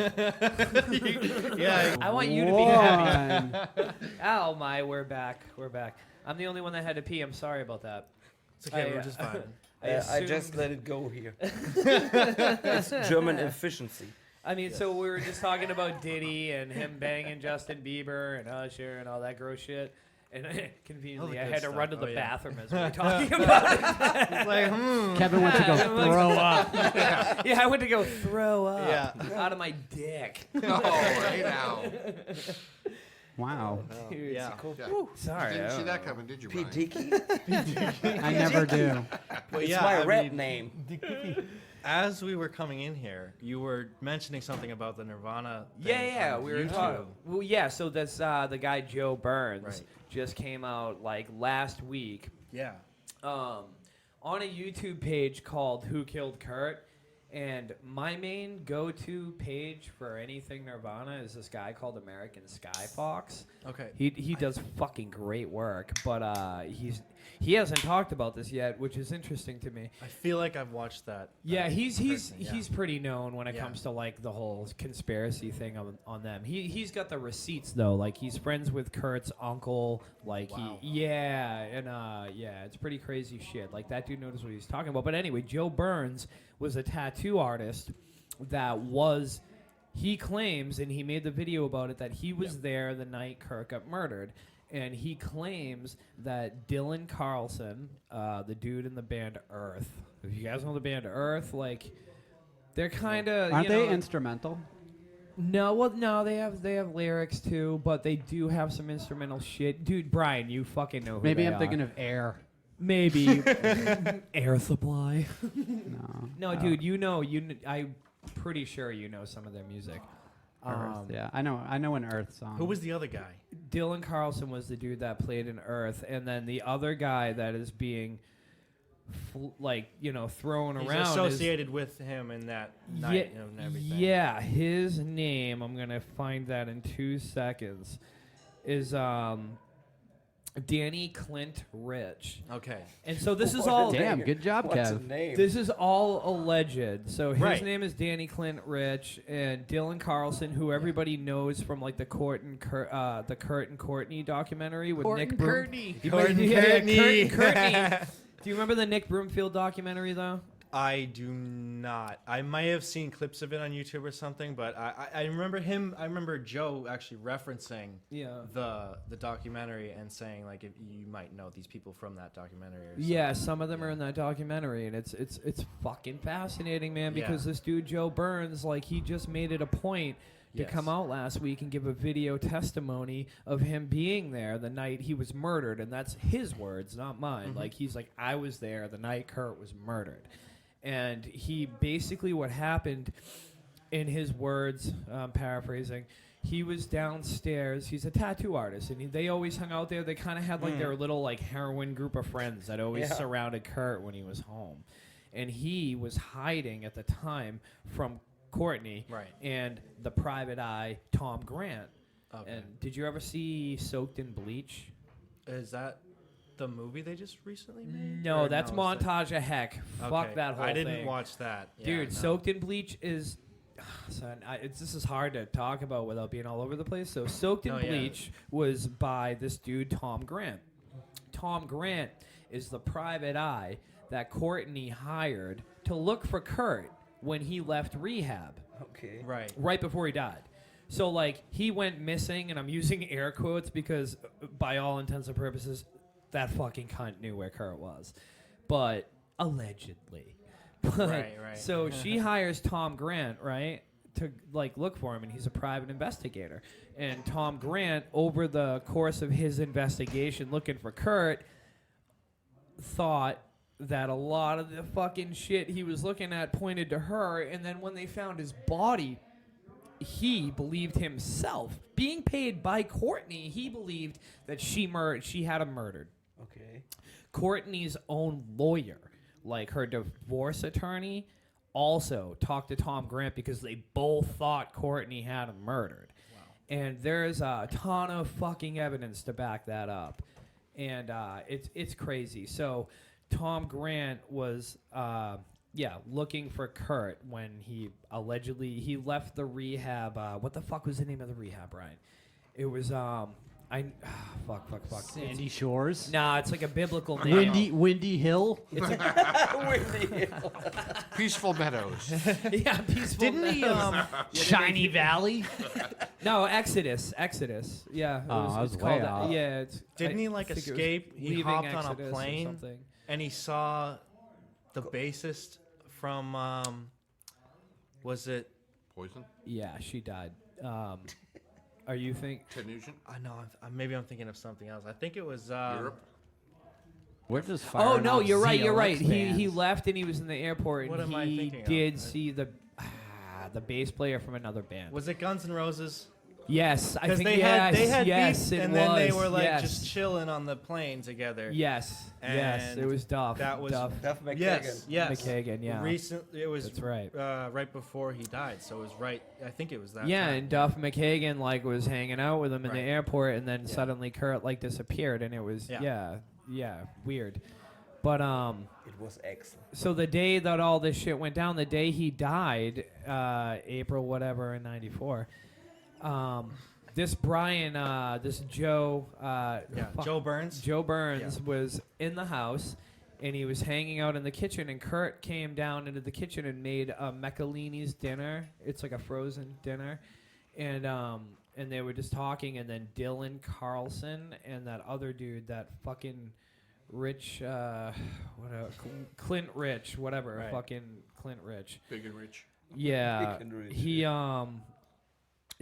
Yeah. I want you to be happy. One. Oh my, we're back. We're back. I'm the only one that had to pee. I'm sorry about that. It's okay. I, We're just fine. I just let it go here. It's German efficiency. I mean, so we were just talking about Diddy and him banging Justin Bieber and Usher and all that gross shit. And conveniently, All the I good had to run to stuff. the Oh, yeah. bathroom as we were talking about it. It's like, Kevin went to go throw up. Yeah, I went to go throw up Yeah. out of my dick. No, right now. Wow. Dude, yeah. Yeah. Sorry. You didn't I see don't that know. coming, did you, P. Brian? Dicky. I never do. But It's yeah, my I rap mean, name. As we were coming in here, you were mentioning something about the Nirvana. Yeah, thing yeah, on we were YouTube. talking. Well, yeah, so this the guy Joe Burns Right. just came out like last week Yeah. on a YouTube page called Who Killed Kurt. And my main go-to page for anything Nirvana is this guy called American Skyfox. Okay. He does fucking great work, but he hasn't talked about this yet, which is interesting to me. I feel like I've watched that. Yeah, he's person, yeah. he's pretty known when it Yeah. comes to like the whole conspiracy thing on them. He's got the receipts though. Like he's friends with Kurt's uncle. Like Wow. yeah, it's pretty crazy shit. Like that dude knows what he's talking about. But anyway, Joe Burns was a tattoo artist that was. He claims, and he made the video about it, that he was there the night Kurt got murdered. And he claims that Dylan Carlson, the dude in the band Earth, if you guys know the band Earth, like they're kind of Aren't they instrumental? no, they have lyrics too, but they do have some instrumental shit. Dude, Brian, you fucking know who Maybe they I'm are. thinking of Air. Maybe Air Supply. No. No, dude, I'm pretty sure you know some of their music. Earth. Yeah, I know an Earth song. Who was the other guy? Dylan Carlson was the dude that played in Earth, and then the other guy that is being thrown He's around. associated with him in that night and everything. Yeah, his name, I'm going to find that in 2 seconds, is Danny Clint Rich. Okay. And so this is What a all... Damn, name. good job, What's Kev. a name? This is all alleged. So his Right. name is Danny Clint Rich, and Dylan Carlson, who everybody knows from like the Kurt and Courtney documentary with Nick Courtney. Kurt and Courtney. Do you remember the Nick Broomfield documentary though? I do not. I might have seen clips of it on YouTube or something, but I remember him. I remember Joe actually referencing the documentary and saying like if you might know these people from that documentary. Or Yeah, some of them are in that documentary, and it's fucking fascinating, man. Because this dude Joe Burns, like he just made it a point to come out last week and give a video testimony of him being there the night he was murdered, and that's his words, not mine. Like he's like, I was there the night Kurt was murdered. And he basically, what happened, in his words, paraphrasing, he was downstairs. He's a tattoo artist, and they always hung out there. They kind of had like their little like heroin group of friends that always surrounded Kurt when he was home. And he was hiding at the time from Courtney and the private eye Tom Grant. Okay. And did you ever see Soaked in Bleach? Is that the movie they just recently made? No, Or that's Montage of Heck. Okay. Fuck that whole thing. I didn't watch that. Yeah, Dude, no. Soaked in Bleach is... Son, this is hard to talk about without being all over the place. So Soaked in Bleach was by this dude, Tom Grant. Tom Grant is the private eye that Courtney hired to look for Kurt when he left rehab. Okay. Right before he died. So, like, he went missing, and I'm using air quotes because, by all intents and purposes, that fucking cunt knew where Kurt was. But, allegedly. But, so she hires Tom Grant, right, to, like, look for him, and he's a private investigator. And Tom Grant, over the course of his investigation looking for Kurt, thought that a lot of the fucking shit he was looking at pointed to her, and then when they found his body, he believed himself, being paid by Courtney, he believed that she had him murdered. Okay. Courtney's own lawyer, like her divorce attorney, also talked to Tom Grant because they both thought Courtney had him murdered. Wow. And there's a ton of fucking evidence to back that up. And it's crazy. So Tom Grant was looking for Kurt when he allegedly left the rehab. What the fuck was the name of the rehab, Brian? It was fuck. Sandy Shores. Nah, it's like a biblical name. Windy Hill. It's Peaceful Meadows. yeah, peaceful. Didn't he? Shiny Valley. No, Exodus. Yeah. I was it's way called off. Yeah. Didn't he I like think it was escape? He Leaving hopped on a Exodus or plane something. and he saw the bassist from was it? Poison? Yeah, she died. Are you think? Ted Nugent? No, maybe I'm thinking of something else. I think it was Europe? Where does Fire Oh no, Knox you're right. ZLX He bands? left and he was in the airport. What and am I he thinking of? did see the bass player from another band. Was it Guns N' Roses? Yes, I Because think they yes, had yes, beef, it and then they was, were like yes. just chilling on the plane together. Yes, And it was Duff. that was- Duff Duff McKagan. Yes. McKagan. Yeah, It was that's right. right before he died, so it was right. I think it was that. Yeah, time. and Duff McKagan like was hanging out with him in the Right. airport, and then suddenly Kurt like disappeared, and it was weird. But It was excellent. so the day that all this shit went down, the day he died, April whatever in '94. This Brian, this Joe, Joe Burns. Joe Burns was in the house, and he was hanging out in the kitchen, and Kurt came down into the kitchen and made a Mechalini's dinner. It's like a frozen dinner, and they were just talking, and then Dylan Carlson and that other dude, that fucking Rich, Clint Rich, whatever, Right. fucking Clint Rich. Big and rich. Yeah, Big and rich. he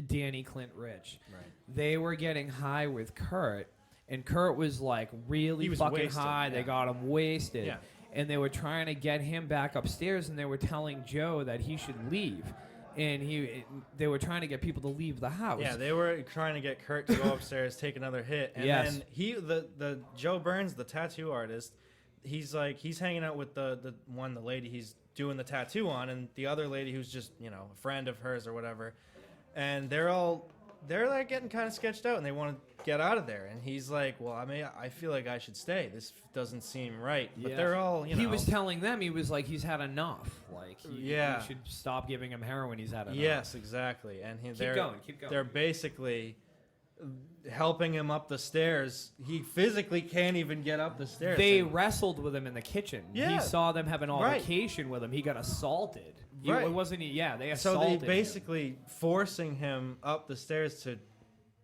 Danny Clint Rich. Right. They were getting high with Kurt, and Kurt was like really He was fucking wasted, high. They yeah. got him wasted, Yeah. and they were trying to get him back upstairs, and they were telling Joe that he should leave, and they were trying to get people to leave the house. Yeah, they were trying to get Kurt to go upstairs, take another hit, and Yes. then the Joe Burns, the tattoo artist, he's hanging out with the lady he's doing the tattoo on, and the other lady who's just a friend of hers or whatever, and they're like getting kind of sketched out, and they want to get out of there, and he's like, well, I feel like I should stay. This doesn't seem right. But they're all He was telling them, he was like, he's had enough. Like, you should stop giving him heroin. He's had enough. Yes, exactly. And keep going. They're basically helping him up the stairs. He physically can't even get up the stairs. They wrestled with him in the kitchen. Yeah. He saw them have an altercation with him. He got assaulted. Right. It wasn't he? Yeah, they So assaulted they basically forcing him up the stairs to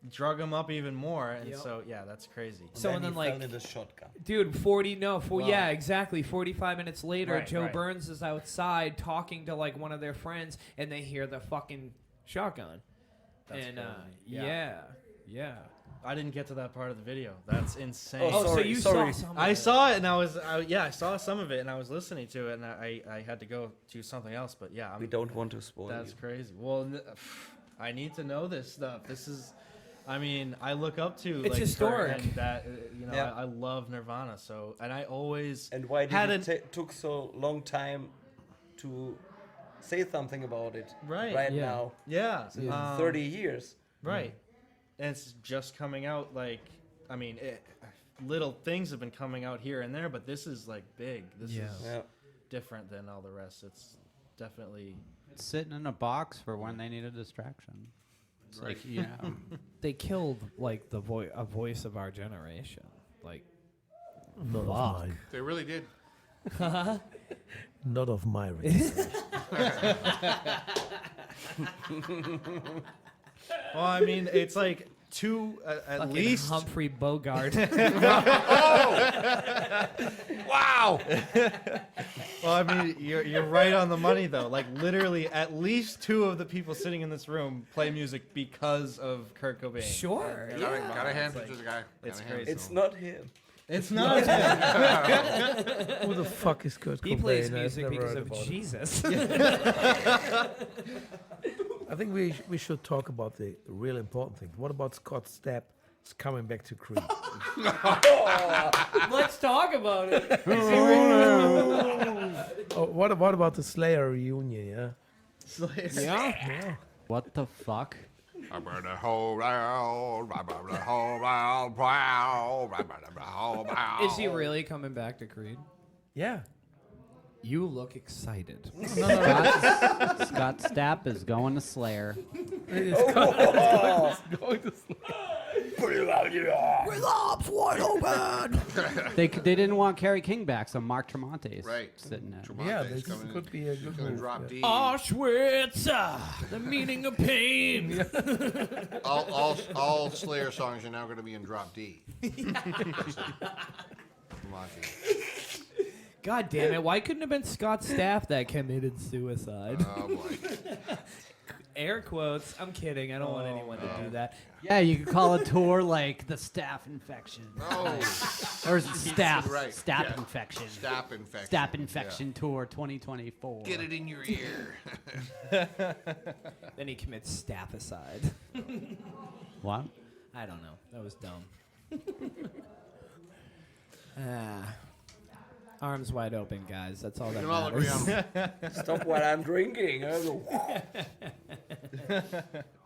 drug him up even more, and so that's crazy. So and then he like fell in the shotgun. Dude, yeah, exactly. 45 minutes later, Joe Burns is outside talking to like one of their friends, and they hear the fucking shotgun. That's and crazy. Yeah. I didn't get to that part of the video. That's insane. Oh, So you saw some of I it. saw it, and I saw some of it, and I was listening to it, and I had to go do something else. But yeah, We don't want to spoil that's you. crazy. Well, I need to know this stuff. This is, I look up to It's like historic. Kurt, and that Yeah. I love Nirvana. So, and I always And why had did it took so long time to say something about it Right. Yeah. now? yeah, So 30 years. right, and it's just coming out. Like, little things have been coming out here and there, but this is like big. This is Yeah. different than all the rest. It's definitely It's sitting in a box for when they need a distraction. It's like, They killed like a voice of our generation. Like, Not of mine. They really did. Not of my registration. well, it's like two at fucking least. Humphrey Bogart. Wow. Well, you're right on the money though. Like literally, at least two of the people sitting in this room play music because of Kurt Cobain. Sure. Gotta hand it Like, to the guy. it's Gotta hand crazy. it. It's not him. It's not. Who the fuck is Kurt Cobain? He plays I've music never because heard of about it. Jesus. I think we should talk about the real important thing. What about Scott Stapp coming back to Creed? Let's talk about it. Oh, what about the Slayer reunion? Yeah. what the fuck? I burn a hole round, I burn a hole round, proud, I burn a hole round. Is he really coming back to Creed? Yeah. You look excited. Scott Stapp is going to Slayer. Going to With arms wide open. They didn't want Kerry King back, so Mark Tremonti is Right. sitting there. Yeah, Tremonti's this coming could in. be a He's good gonna move. drop D. Auschwitz, the meaning of pain. All Slayer songs are now going to be in drop D. Tremonti. God damn it! Why couldn't it have been Scott Stapp that committed suicide? Oh boy. Air quotes. I'm kidding. I don't want anyone to do that. Yeah, you could call a tour like the staph infection. Oh, Or is it staph? Right, Staph yeah. infection. staph infection. Staph infection tour 2024. Yeah. Get it in your ear. Then he commits stafficide. What? I don't know. That was dumb. Arms wide open, guys. That's all We that can all agree matters. on Stop while I'm drinking.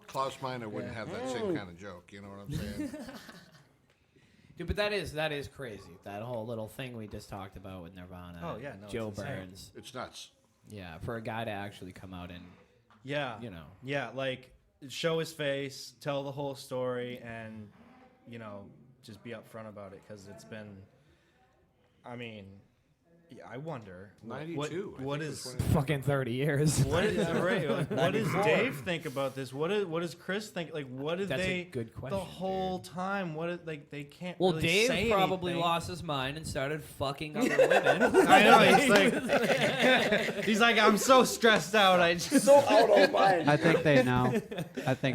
Klaus Meine wouldn't have that same kind of joke. You know what I'm saying? Dude, but that is crazy. That whole little thing we just talked about with Nirvana. Oh, yeah, no, Joe it's insane. Burns. It's nuts. Yeah, for a guy to actually come out and Yeah. Yeah, like show his face, tell the whole story, and just be upfront about it because it's been. I wonder 92. What I think is it was fucking 30 years. what is what does Dave think about this? What does Chris think? Like, what did That's a they good question, the whole time? They can't. Well, really Dave say probably anything. lost his mind and started fucking other women. I know. He's like, I'm so stressed out. I just. So out of mind. I think they know. How How They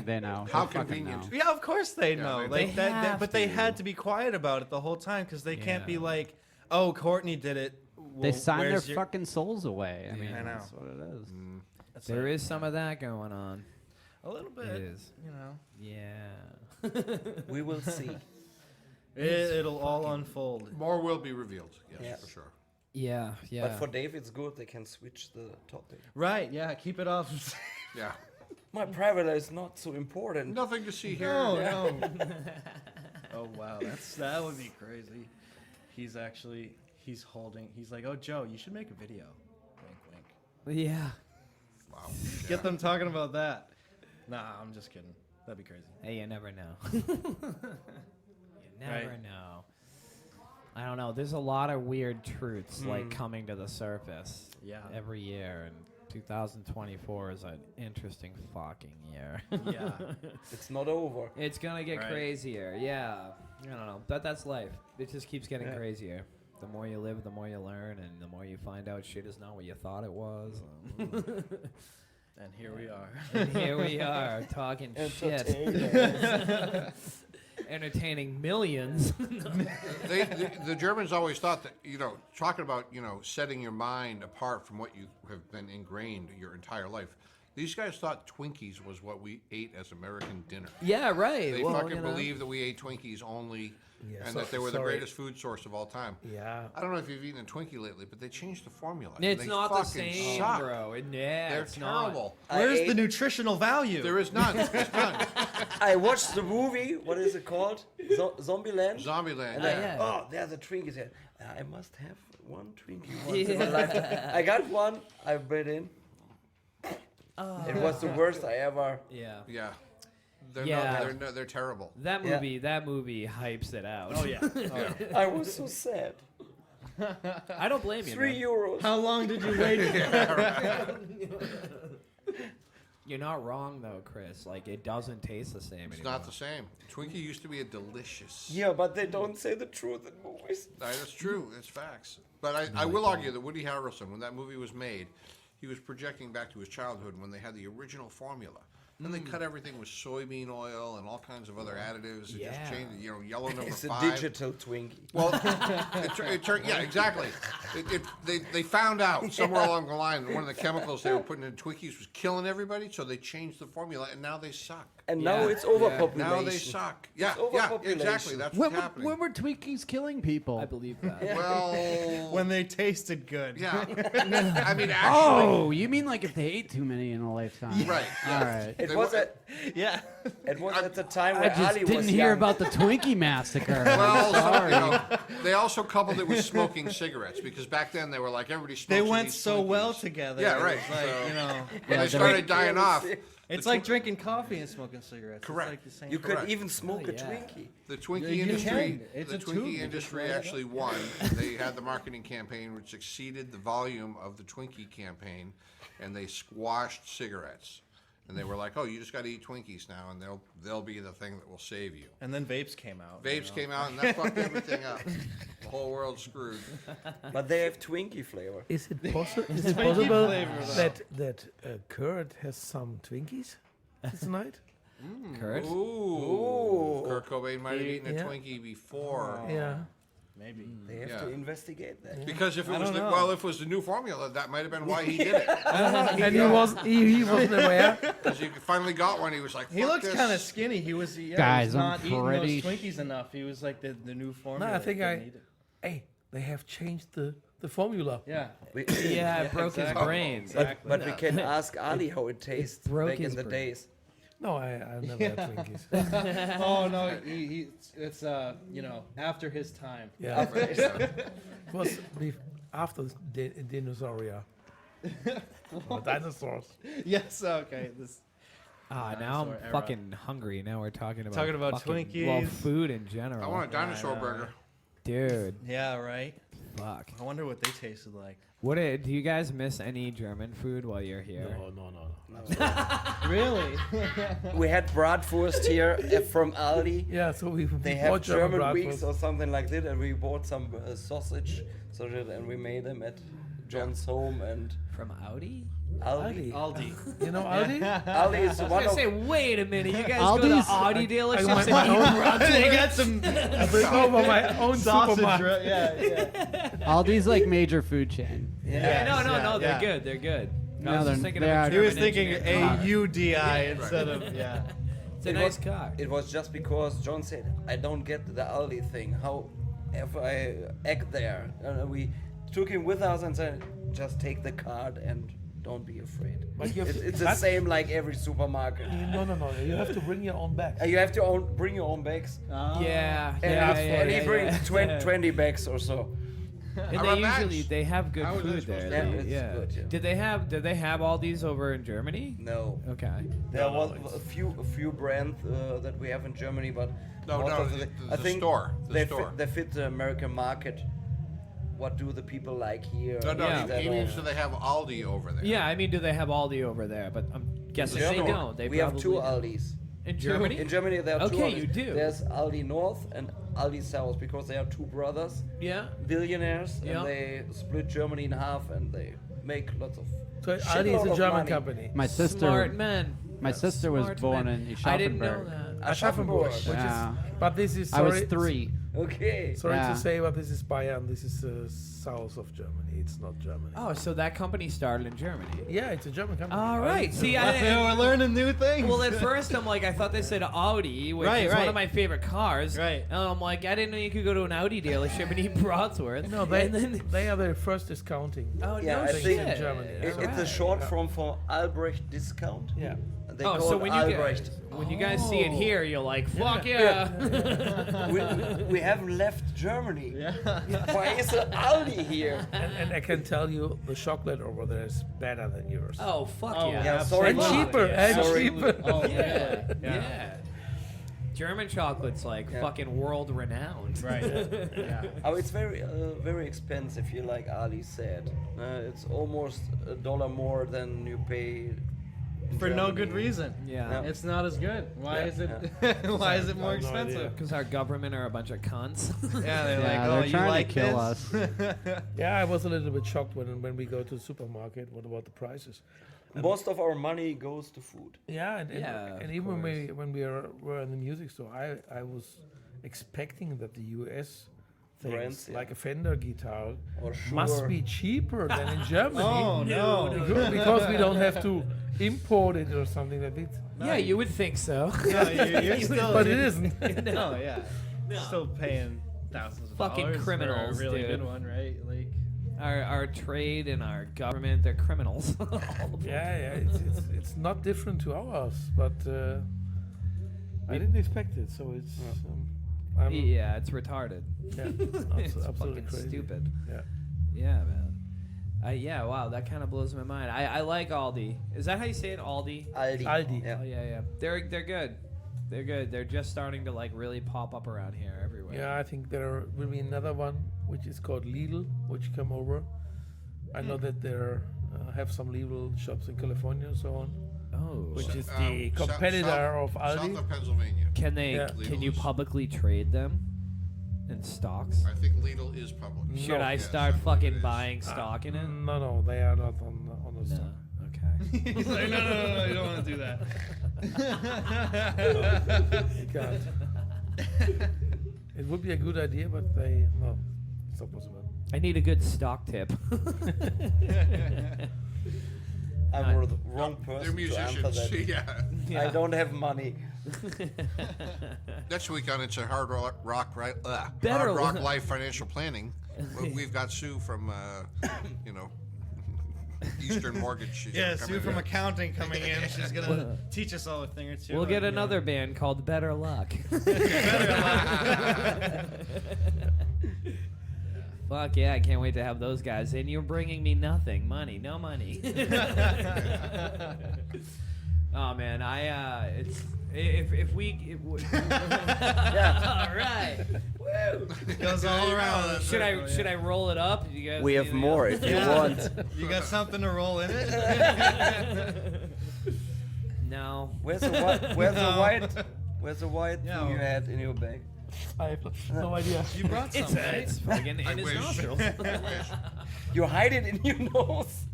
fucking convenient. know. Yeah, of course they know. they- Like They have but they to. had to be quiet about it the whole time because they can't be Yeah. like, oh, Courtney did it. They Well, signed their where's your-" fucking souls away. I mean, I know. that's what it is. It's There like, is some of that going on. a little bit. It is. You know. Yeah. We will see. It'll all unfold. More will be revealed. Yes, Yes. for sure. Yeah, yeah. But for Dave, it's good. They can switch the topic. Right? Yeah. Keep it off. Yeah. My private life is not so important. Nothing to see here. No. Oh wow, that would be crazy. He's holding. He's like, oh Joe, you should make a video. Wink, wink. Yeah. Wow. Get them talking about that. Nah, I'm just kidding. That'd be crazy. Hey, you never know. You never Right. know. I don't know. There's a lot of weird truths like coming to the surface. Yeah. Every year, and 2024 is an interesting fucking year. Yeah. It's not over. It's gonna get Right. crazier. Yeah. I don't know. That's life. It just keeps getting crazier. The more you live, the more you learn, and the more you find out shit is not what you thought it was. And here we are. And here we are talking shit, entertaining millions. The Germans always thought that, talking about, setting your mind apart from what you have been ingrained your entire life. These guys thought Twinkies was what we ate as American dinner. Yeah, right. They well, fucking believed that we ate Twinkies only, Yeah, and so- that they were the sorry. greatest food source of all time. Yeah. I don't know if you've eaten a Twinkie lately, but they changed the formula. and It's they not the fucking same, suck. bro. They're It's not. terrible. Where's I the ate- nutritional value? There is none. There's none. I watched the movie. What is it called? Zombieland. Zombieland. And Yeah. oh, there's a Twinkie here. I must have one Twinkie once in my lifetime. I got one. I bit in. It was the worst I ever. Yeah. Yeah. They're Yeah. they're terrible. That Yeah. movie hypes it out. Oh yeah. I was so sad. I don't blame you. €3. How long did you wait? You're not wrong though, Chris. Like it doesn't taste the same It's anymore. not the same. Twinkie used to be a delicious. Yeah, but they don't say the truth in movies. That's true. It's facts. But I will argue that Woody Harrelson, when that movie was made, he was projecting back to his childhood when they had the original formula. Then they cut everything with soybean oil and all kinds of other additives. It Yeah. just changed, yellow number It's a 5. digital Twinkie. Well, it turned, yeah, exactly. They found out somewhere along the line that one of the chemicals they were putting in Twinkies was killing everybody, so they changed the formula, and now they suck. And Yeah. now it's overpopulation. Now they suck. Yeah, yeah, overpopulation. exactly. That's When, what's happening. when were Twinkies killing people? I believe that. Well, When they tasted good. yeah. I mean, actually, Oh, you mean like if they ate too many in a lifetime? right. All right. It They was were- Yeah. at the time I where just Ali didn't was hear young. about the Twinkie massacre. Well, sorry. they also coupled it with smoking cigarettes because back then they were like everybody smokes. They and went eats so well Twinkies. together. Yeah, it right. was like, So- they're When they started dying off, it's like drinking coffee and smoking cigarettes. Correct. It's like the same. You could Correct. even smoke a yeah. Twinkie. the Twinkie Yeah, you industry, can. It's the a tube. Twinkie You just industry light it actually won. They had the marketing campaign which exceeded the volume of the Twinkie campaign, and they squashed cigarettes. And they were like, "Oh, you just got to eat Twinkies now, and they'll be the thing that will save you." And then vapes came out. Vapes came out, and that fucked everything up. The whole world's screwed. But they have Twinkie flavor. Is it possible flavor, though. that Kurt has some Twinkies this night? Kurt? Ooh. Kurt Cobain might have eaten a Yeah. Twinkie before. Yeah. Maybe. They have Yeah. to investigate that. Because if it was don't know. if it was the new formula, that might have been why he did it. And he wasn't aware. Because he finally got one, he was like, He "Fuck looked this." kind of skinny. He was Guys, I'm not eating pretty those Twinkies enough. He was like the new formula. I think Couldn't eat it. Hey, they have changed the formula. Yeah. Yeah, it broke his exactly. brain. But we can ask Ali how it tastes broke back in his the brain. days. No, I never had Twinkies. Oh no, it's after his time. Yeah. It was after dinosauria. Or dinosaurs. Yes. Okay. This. Now I'm Dinosaur era. fucking hungry. Now we're talking about fucking, Twinkies. Well, food in general. I want a dinosaur burger. Dude, Yeah. Right. fuck. I wonder what they tasted like. Do you guys miss any German food while you're here? No. Really? We had bratwurst here from Aldi. Yeah, so we They bought have German bratwurst. weeks or something like that, and we bought some sausage, and we made them at John's home and From Audi? Aldi. Aldi. You know Aldi? Aldi is I was one gonna of say, wait a minute, you guys go to Aldi's- Audi dealerships my and eat own- bratwurst? They got some I bring over my own sausage. supermarket. Yeah. Aldi's like major food chain. Yeah, no, they're yeah. good, they're good. No, I was they're- just thinking they of are- a He was German thinking engineer. AUDI instead of It's a nice car. It was just because John said, I don't get the Aldi thing. How if I act there? And we took him with us and said, just take the card and don't be afraid. But you have to- It's the but- same like every supermarket. No. You have to bring your own bag. You have to bring your own bags. Yeah, And he brings yeah. 20 bags or so. And How they about usually bags? they have good How are they food supposed there. to know? They- Yeah, it's good, yeah. Did they have all these over in Germany? No. Okay. There No, was it's- a few brands that we have in Germany, but No, most no, of the I think store, the they store. They fit the American market. What do the people like here? No, Yeah. he means do they have Aldi over there? Yeah, I mean, do they have Aldi over there? But I'm guessing they Germany. don't. They we have two probably Aldis. don't. in Germany. In Germany, there are two Okay, Aldis. you do. There's Aldi North and Aldi South because they are two brothers, Yeah. billionaires, Yeah. and they split Germany in half and they make lots of. So Aldi shitload is a of German money. company. My sister. Smart men. My sister was Smart born men. in I didn't know Aschaffenburg. that. Aschaffenburg. Which Yeah. But this is. I was sorry- 3. Okay. Sorry Yeah. to say, but this is Bayern. This is south of Germany. It's not Germany. Oh, so that company started in Germany. Yeah, it's a German company. All right. See, We're learning new things. Well, at first I'm like, I thought they said Audi, which Right, is one right. of my favorite cars. Right. And I'm like, I didn't know you could go to an Audi dealership and eat Broadsworth. No, they And then, they are the first discounting. oh Yeah, no I shit. think in Germany. It's a Alright. short form for Albrecht discount. Yeah. They Oh, call so it when you Albrecht. guys see it here, you're like, fuck yeah. we haven't left Germany. Why is an Aldi here? And I can tell you, the chocolate over there is better than yours. Oh fuck Oh, yeah. Yeah, sorry. and Fuck, cheaper. yeah. And Sorry. cheaper. Oh, Yeah. really? Yeah. German chocolate's like Yeah. fucking world renowned. Right. Yeah. Oh, it's very expensive. You like Ali said, it's almost $1 more than you pay in For no Germany. good reason. Yeah. Yeah. It's not as good. Why Yeah, is it? Why is it I more have no idea. expensive? Because our government are a bunch of cunts. Yeah, they're Yeah, like, they're oh, you trying to like kill this? Yeah, I was a little bit shocked when we go to the supermarket. What about the prices? Most of our money goes to food. Yeah, Yeah, and of even course. when we were in the music store, I was expecting that the US things Brands, yeah. like a Fender guitar Or must Shure. be cheaper than in Germany. Oh no! Because we don't have to import it or something like that. Yeah, you would think so. No, you're still. But it isn't. No, yeah. Still paying thousands of Fucking dollars criminals, for a really dude. good one, right? Like, Our trade and our government, they're criminals. Yeah, it's not different to ours, but I didn't expect it. So it's I'm, Yeah, it's retarded. yeah, It's absolutely fucking crazy. stupid. Yeah. Yeah, man. Yeah, wow, that kind of blows my mind. I like Aldi. Is that how you say it, Aldi? Aldi. Aldi. Yeah. Oh yeah. They're good. They're good. They're just starting to like really pop up around here everywhere. Yeah, I think there will be another one which is called Lidl, which come over. I know that there have some Lidl shops in California and so on, Oh. which is Um, the competitor of South Aldi. of Pennsylvania. Can they? Yeah. Can you Lidl's. publicly trade them in stocks? I think Lidl is public. Should I Yes, start I believe it fucking is. buying stock in it? No, they are not on the No. stock. Okay. he's like, no, you don't want to do that. You can't. It would be a good idea, but it's not possible. I need a good stock tip. I'm the wrong They're person to answer musicians. that. Yeah. I don't have money. Next week on It's a Hard Rock Better Hard Rock Luck. Life Financial Planning, we've got Sue from, Eastern Mortgage. She's Yeah, gonna come Sue in from here. accounting coming in. She's gonna teach us all a thing or two. We'll get on, another band called Better Luck. Fuck yeah, I can't wait to have those guys. And you're bringing me nothing. Money. No money. Oh, man. It's... If we... Yeah. All right. Woo! It goes all around. that Should I circle, should yeah. I roll it up? You guys We have anything more else? if you Yeah. want. You got something to roll in it? No. Where's the white? Where's the No. white? Where's the white Yeah. thing you had in your bag? I have no idea. You brought some, It's right? it's fucking I in his wish. nostrils. I wish. You hide it in your nose.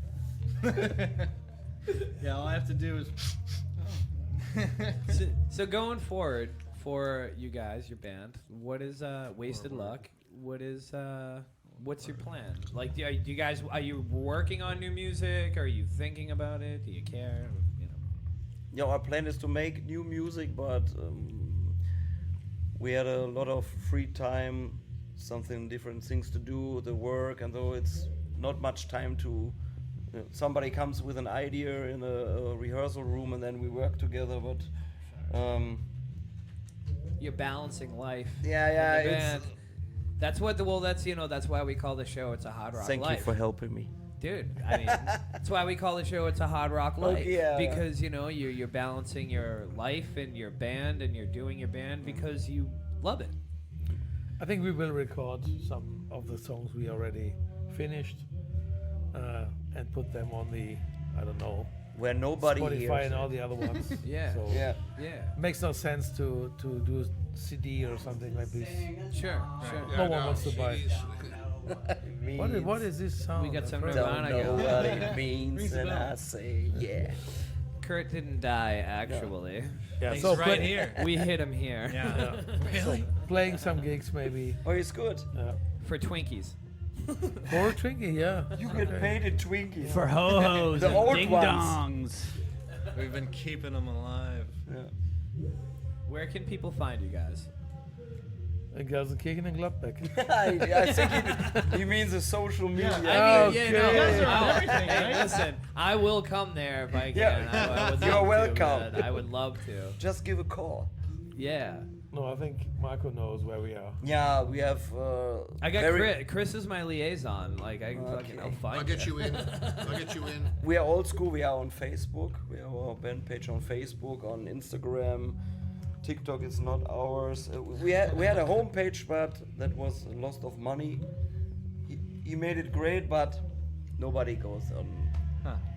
Yeah, all I have to do is. So going forward for you guys, your band, what is Wasted Luck? What is what's your plan? Like, do you guys are you working on new music? Are you thinking about it? Do you care? You know. yeah, our plan is to make new music, but we had a lot of free time, something different things to do, the work, and though it's not much time to. Somebody comes with an idea in a rehearsal room, and then we work together. But You're balancing life. yeah, in the it's. band. That's what that's why we call the show It's a Hard Rock Thank Life. you for helping me. Dude, I mean, that's why we call the show It's a Hard Rock Life. yeah. Because, you're balancing your life and your band, and you're doing your band because you love it. I think we will record some of the songs we already finished and put them on the, I don't know, Where nobody Spotify hears. and all the other ones. Yeah. So Yeah. Yeah. makes no sense to do a CD or something like this. Sure. No one wants to buy. Means What is this sound? We got some I've heard- Don't Nirvana know going. what it means, and I say yeah. Kurt didn't die, actually. Yeah, He's so right here. We hit him here. Yeah. Really? Playing some gigs maybe. Oh, it's good. For Twinkies. For Twinkie, yeah. You get Okay. paid in Twinkies. For ho-hos The and old ding-dongs. We've been keeping them alive. Yeah. Where can people find you guys? In Gelsenkirchen and Gladbeck. I think he means the social media. I mean, Okay. no, You guys are I'll- everything, hey, right? listen, I will come there if I can. Yeah. I would You're love to, welcome. man. I would love to. Just give a call. Yeah. No, I think Marco knows where we are. Yeah, we have. I got very- Chris. Chris is my liaison. Like, I'll find I'll get you in. I'll get you in. We are old school. We are on Facebook. We have our band page on Facebook, on Instagram. TikTok is not ours. We had a homepage, but that was a loss of money. He made it great, but nobody goes on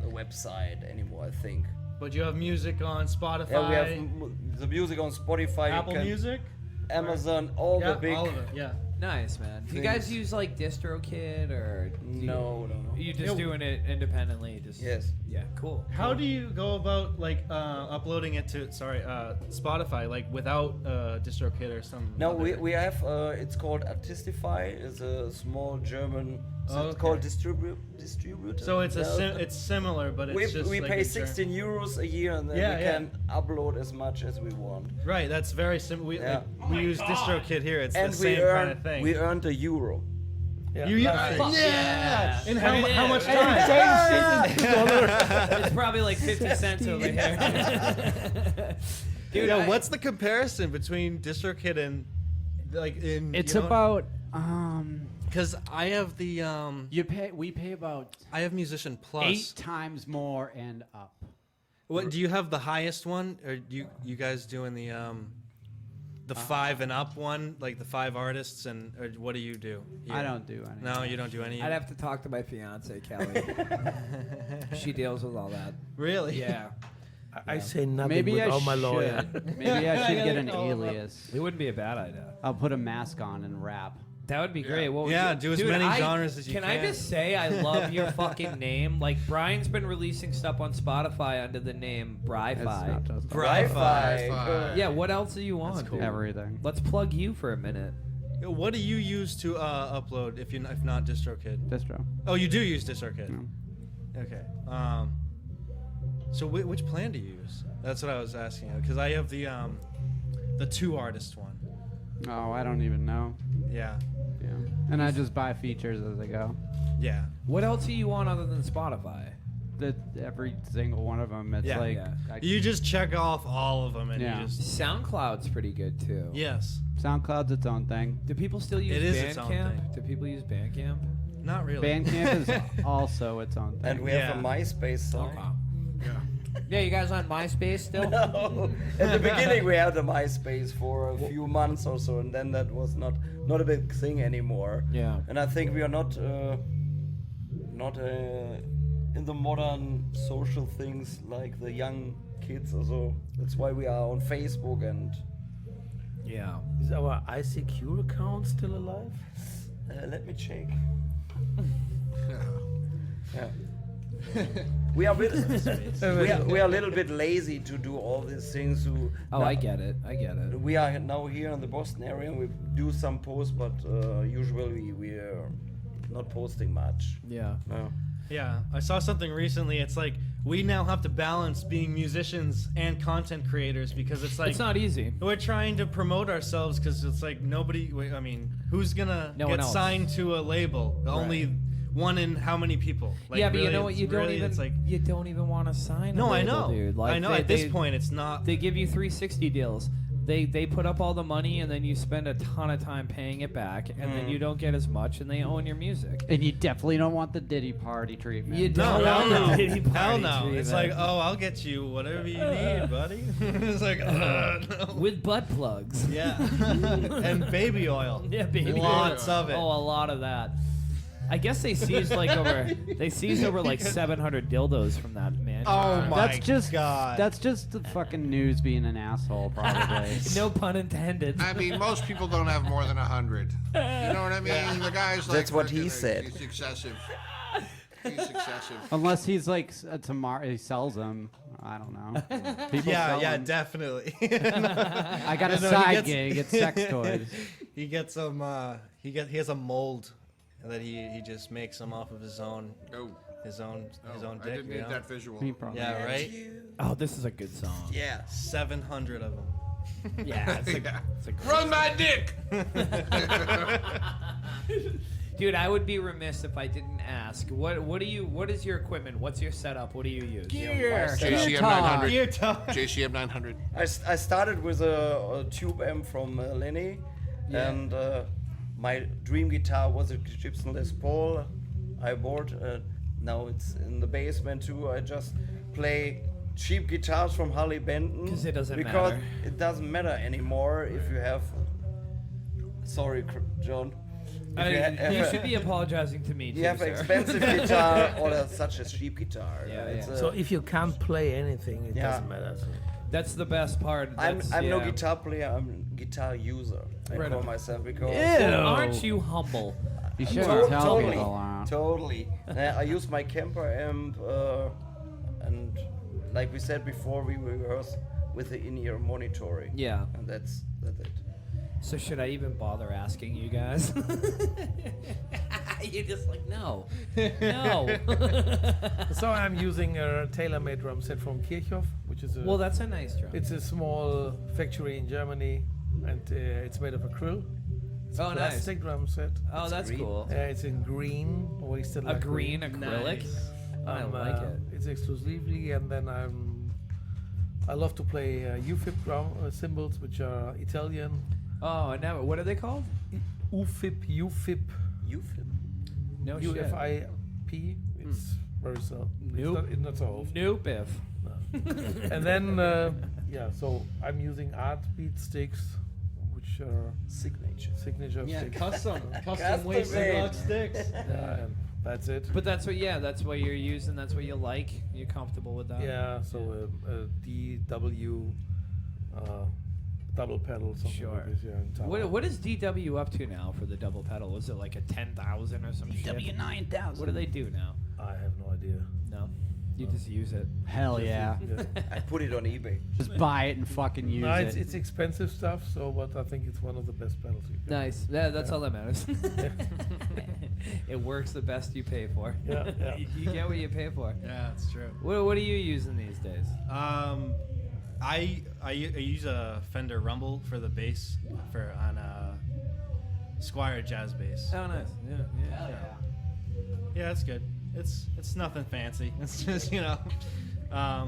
the website anymore, I think. But you have music on Spotify, Yeah, we have the music on Spotify, Apple you can- Music, Amazon, all yeah, the big. all of it. Yeah. Nice, man. Do you guys use like DistroKid or? do No. You just doing it independently? Just Yes. Yeah. Cool. How do you go about like uploading it to Spotify like without DistroKid or some? No, other- we have. It's called Artistify. It's a small German. So it's Okay. called distributor. So it's Yeah. it's similar, but it's just we like pay a Ger- 16 euros a year, and then Yeah, we yeah. can upload as much as we want. Right, that's very simple. We, Yeah. we use DistroKid here. It's And the we same kind of thing. earned a euro. Yeah, You that's it. Yeah. And how much Yeah. time? It's probably like 50 cents over here. Dude, Yeah, what's the comparison between DistroKid and like in? It's you know, about because I have the we pay about I have Musician Plus. 8 times more and up. What do you have the highest one, or do you guys doing the 5 and up one, like the 5 artists, and or what do you do? I don't do any. No, you don't do any. I'd have to talk to my fiance, Kelly. She deals with all that. Really? Yeah. I say nothing Maybe I without should. my lawyer. Maybe I should get an All of them. alias. It wouldn't be a bad idea. I'll put a mask on and rap. That would be great. What would Yeah, you- do as Dude, many genres as you Can can. I just say I love your fucking name? Like, Brian's been releasing stuff on Spotify under the name It's Bri-Fi. not just Wi-Fi. Yeah, what else do you want? dude? everything. Let's plug you for a minute. What do you use to upload if not DistroKid? Distro. Oh, you do use DistroKid. No. Okay. So which plan do you use? That's what I was asking. Because I have the 2 artist one. Oh, I don't even know. Yeah. Yeah. And I just buy features as I go. Yeah. What else do you want other than Spotify? Every single one of them, it's Yeah. like Yeah. You just check off all of them and Yeah. you just. SoundCloud's pretty good too. Yes. SoundCloud's its own thing. Do people still use It is its own Bandcamp? thing. Do people use Bandcamp? Not really. Bandcamp is also its own thing. And we have a Yeah. MySpace song. Yeah, you guys on MySpace still? No. At the beginning, we had a MySpace for a few months or so, and then that was not a big thing anymore. Yeah. And I think we are not in the modern social things like the young kids or so. That's why we are on Facebook and. Yeah. Is our ICQ account still alive? Let me check. Yeah. We are we are a little bit lazy to do all these things. Oh, I get it. I get it. We are now here in the Boston area. We do some posts, but usually we are not posting much. Yeah. No. Yeah, I saw something recently. It's like we now have to balance being musicians and content creators because it's like It's not easy. we're trying to promote ourselves because it's like nobody. I mean, who's gonna No one get else. signed to a label? Only one in how many people? Like, yeah, but you really, know what? it's You don't really, even it's like, you don't even want to sign. no, a I label, know, dude. Like, I know. They, At this point, it's not. they give you 360 deals. They put up all the money and then you spend a ton of time paying it back, and then you don't get as much, and they own your music. And you definitely don't want the Diddy party treatment. You No, don't hell want no. the Diddy Hell party no. It's like, treatment. oh, I'll get you whatever you need, buddy. It's like, no. With butt plugs. Yeah. And baby oil. Yeah, baby. Lots of it. Oh, a lot of that. I guess they seized over like 700 dildos from that man. Oh my That's just God. That's just the fucking news being an asshole, probably. No pun intended. I mean, most people don't have more than 100. You know what I mean? The guy's like, That's what he freaking, said. He's excessive. He's excessive. Unless he's like tomorrow he sells them. I don't know. People Yeah, sell yeah, 'em. definitely. I got a No, he side gets- gig. It's sex toys. He gets some. He has a mold that he just makes them off of his own Oh, his own I dick. didn't you need know? that visual. He probably. Yeah, right. Oh, this is a good song. Yeah. 700 of them. Yeah, it's a, Yeah. it's a great Run my dick! Dude, I would be remiss if I didn't ask. What is your equipment? What's your setup? What do you use? JCM Talk. 900. Dear Tom. JCM 900. I started with a tube amp from Lenny, Yeah. and my dream guitar was a Gibson Les Paul. I bought. Now it's in the basement too. I just play cheap guitars from Harley Benton 'Cause it doesn't because matter. it doesn't matter anymore if you have. Sorry, John. If You have should a- be apologizing to me too, You have sir. an expensive guitar or such a cheap guitar. Yeah, It's, yeah. So if you can't play anything, it Yeah. doesn't matter. So. That's the best part. I'm That's, no yeah. guitar player. I'm guitar user. I Right call on. myself because Well, aren't you humble? You should To- tell totally, people around. totally. I use my Kemper amp, and like we said before, we rehearse with the in-ear monitoring. Yeah. and that's it. So should I even bother asking you guys? You're just like, no. No. So I'm using a tailor-made drum set from Kirchhoff, which is a Well, that's a nice drum. it's a small factory in Germany, and it's made of acryl. It's Oh, a nice. plastic drum set. Oh, that's green. cool. It's in green, wasted A like green acrylic. Nice. I like it. It's exclusively, and then I love to play UFIP drum cymbals, which are Italian. Oh, and now what are they called? UFIP. You feel? No shit. UFIP. It's very so. Nope. It's not so old. Nope. If. And then yeah, so I'm using art beat sticks, which are Signature. signature sticks. custom Custom-made. sticks. Yeah, and that's it. But that's what you're using. That's what you like. You're comfortable with that. Yeah, so a DW double pedal, something Sure. like this. Yeah, in town. What is DW up to now for the double pedal? Is it like a 10,000 or some shit? W9000. What do they do now? I have no idea. No, you just use it. Hell yeah. Yeah. I put it on eBay. Just buy it and fucking use No, it. it's expensive stuff. So, but I think it's one of the best pedals you can. Nice. Yeah, that's all that matters. It works the best you pay for. Yeah, yeah. You get what you pay for. Yeah, it's true. What are you using these days? I use a Fender Rumble for the bass on a Squire jazz bass. Oh, nice. Yeah. Yeah, it's good. It's nothing fancy. It's just I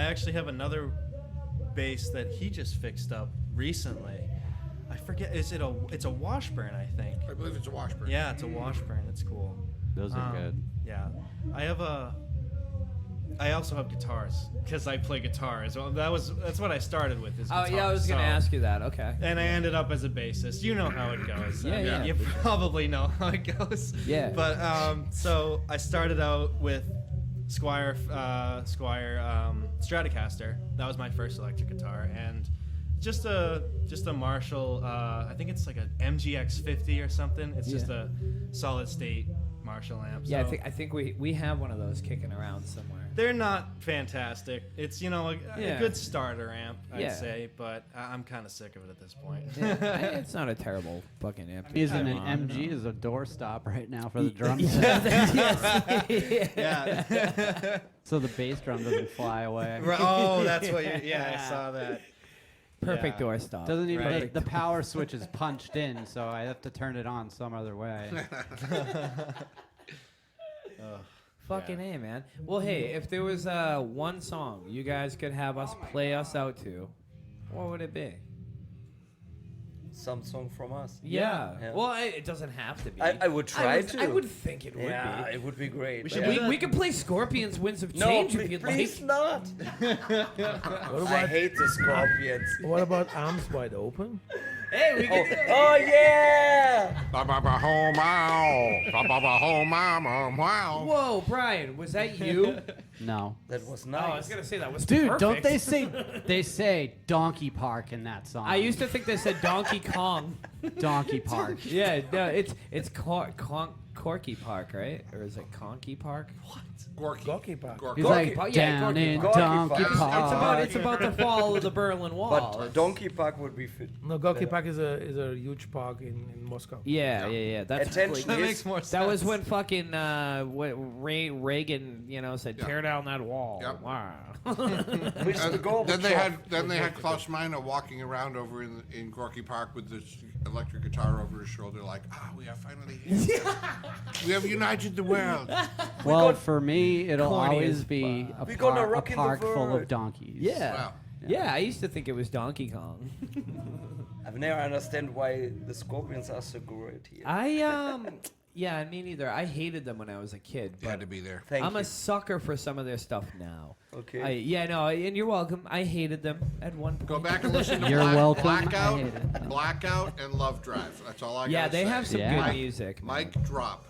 actually have another bass that he just fixed up recently. I forget. It's a Washburn, I think. I believe it's a Washburn. Yeah, it's a Washburn. It's cool. Those are good. Yeah, I also have guitars because I play guitar as well. That's what I started with. Is Oh, guitar, yeah, I was going to so- ask you that. Okay. And I ended up as a bassist. You know how it goes. Yeah, yeah. You probably know how it goes. Yeah. But so I started out with Squire Stratocaster. That was my first electric guitar, and just a Marshall. I think it's like a MGX 50 or something. It's just Yeah. a solid state Marshall amp. Yeah, so. I think we have one of those kicking around somewhere. they're not fantastic. It's a Yeah. good starter amp, I'd Yeah. say, but I'm kind of sick of it at this point. It's not a terrible fucking amp. to Using have an on. MG as a doorstop right now for the drum set, Yeah. so the bass drum doesn't fly away. Oh, that's what I saw that. Perfect Yeah. doorstop. Doesn't even Right. the power switch is punched in, so I have to turn it on some other way. Fucking A, man. Well, hey, if there was one song you guys could have us play us out to, what would it be? Some song from us. Yeah. Yeah. Well, it doesn't have to be. I would try to. I would think it would Yeah, be. it would be great. We should yeah. We could play Scorpions Winds of No, Change if you'd please like. not. What I about hate the Scorpions. what about Arms Wide Open? Hey, we Oh, could. oh yeah! Wow. Whoa, Brian, was that you? No, That was Oh, I was nice. gonna say that was dude, perfect. don't they say Donkey Park in that song? I used to think they said Donkey Kong. Donkey Park. Yeah, no, it's Corky Park, right? Or is it Conky Park? What? Gorky Park. He's Gorky like Park, yeah, down Gorky in Park. Donkey Gorky Park. It's about the fall of the Berlin Wall. But It's- Donkey Park would be fit. No, Gorky Park is a huge park in Moscow. Yeah. That's Attention, That is- makes more sense. That was when fucking Reagan, said tear down that wall. Yep. Wow. Mr. Gorbachev. Then they had Klaus Meine walking around over in Gorky Park with this electric guitar over his shoulder, like, we have finally we have united the world. Well, for me, it'll Corny always as be a, We gonna a rock in the park full world. of donkeys. Yeah. Wow. Yeah, I used to think it was Donkey Kong. I've never understand why the Scorpions are so great here. Yeah, me neither. I hated them when I was a kid, You had but to be there. Thank I'm you. a sucker for some of their stuff now. Okay. And you're welcome. I hated them at one point. Go back and listen to You're welcome. I Blackout, hate it. Blackout, and Love Drive. That's all I got. Yeah, they have some Yeah. good music. man. Mic drop.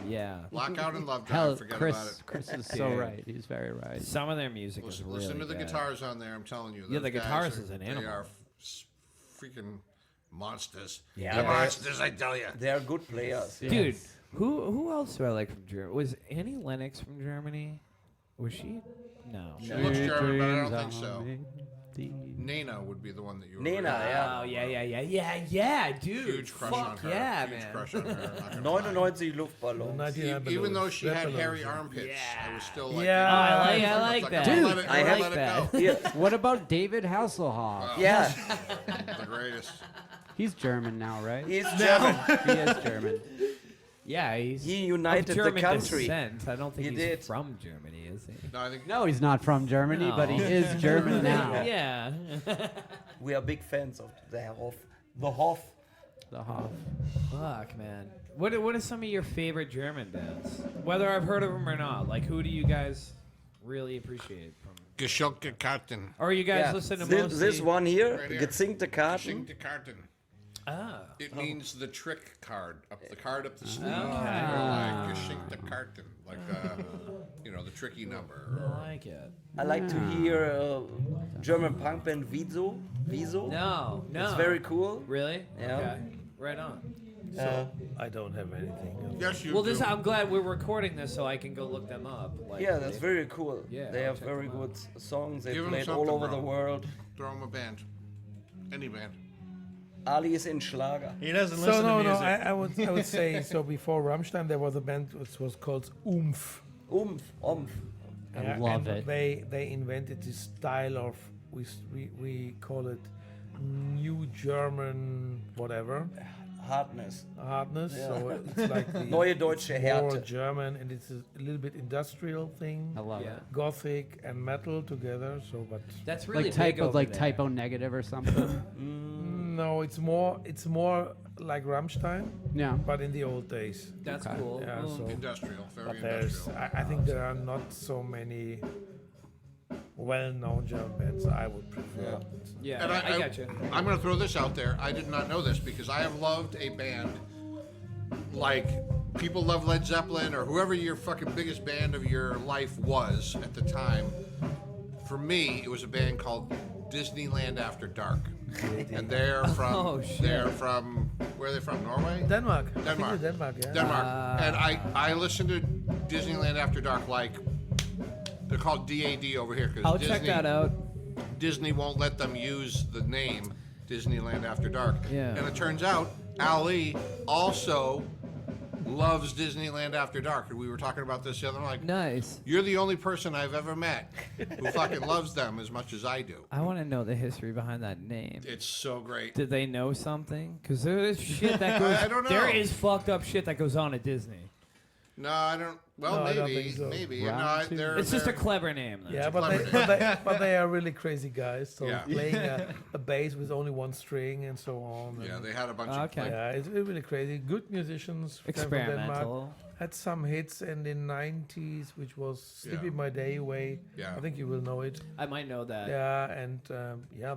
Yeah. Blackout and Love Drive. Hell, Forget about it. Chris is so Dude. right. He's very right. Some of their music Listen, is really listen to the good. guitars on there. I'm telling you. Yeah, those the guys guitarist are- is an They animal. are freaking monsters. Yeah, They're they're- monsters, I tell you. They are good players. Yeah. Dude, who else do I like from Germany? Was Annie Lennox from Germany? Was she? No. She looks German, but I don't think Dreams so. on me. Nena would be the one that you were Nena, yeah. Oh, yeah, dude. Huge crush Fuck on her. yeah, Huge man. crush on her. I'm not gonna lie. 99 Luftballons. 99 Even though balloons, she red had balloons, hairy yeah. armpits, I was still like, Yeah. I like I'm that. gonna Dude, let it, I I'm gonna like let it Yeah. What about David Hasselhoff? Yeah, go. The greatest. He's German now, right? he's German. He is German. Yeah, he's He of united the German country. descent. I don't think He he's did. from Germany, is he? No, I think No, he's not from Germany, but he No. is German now. Yeah. We are big fans of the Hof. The Hof. The Hoff. Fuck, man. What are some of your favorite German bands? Whether I've heard of them or not. Like, who do you guys really appreciate from? Geschenke Karten. Or you guys Yeah. listen to This mostly? one here, Right here. Gezinkte Karten. Geschenke Karten. Ah. It means the trick card, the card up the sleeve. Okay. Like Geschenke Karten, like the tricky number. I like it. I like to hear German punk band Wieso. Wieso. No. It's very cool. Really? Yeah. Okay. Right on. I don't have anything. Yes, you Well, do. I'm glad we're recording this so I can go look them up. Like, Yeah, that's very cool. Yeah, they I'll have check very them out. good songs. They Give 'em played all something, over bro. the world. Throw him a band. Any band. Ali is in Schlager. He doesn't So listen no, to no, music. I would say so. Before Rammstein, there was a band which was called Umf. Umf. I love and it. They invented this style of we call it New German whatever Hardness. hardness. Yeah. So it's like the Neue deutsche more Härte. German, and it's a little bit industrial thing, I love Yeah. it. gothic and metal together. So, but That's really Like type big of over like there. typo negative or something. no, it's more like Rammstein, Yeah. but in the old days. That's Okay. cool. Yeah, Well, so- Industrial, very But there's, industrial. I think there are not so many well-known German bands I would prefer. yeah, And I got you. I'm going to throw this out there. I did not know this because I have loved a band like people love Led Zeppelin or whoever your fucking biggest band of your life was at the time. For me, it was a band called Disneyland After Dark. And they're from Oh, shit. where are they from? Norway? Denmark. I think Denmark. it's Denmark, yeah. Denmark. And I listened to Disneyland After Dark like They're called DAD over here because I'll check that out. Disney won't let them use the name Disneyland After Dark. Yeah. And it turns out Ali also loves Disneyland After Dark. And we were talking about this the other night. Nice. You're the only person I've ever met who fucking loves them as much as I do. I want to know the history behind that name. It's so great. Did they know something? Because there is shit that goes. I don't know. There is fucked up shit that goes on at Disney. No, I don't. Well, No, I don't maybe, think so. maybe. Round No, two. they're, It's just a they're- clever name. Though. Yeah, clever. but they are really crazy guys. So Yeah. playing a bass with only one string and so on. Yeah, and they had a bunch Okay. of. yeah, it's really crazy. Good musicians from Denmark. Experimental. Had some hits in the 90s, which was Sleeping Yeah. My Day Away. Yeah. I think you will know it. I might know that. Yeah, and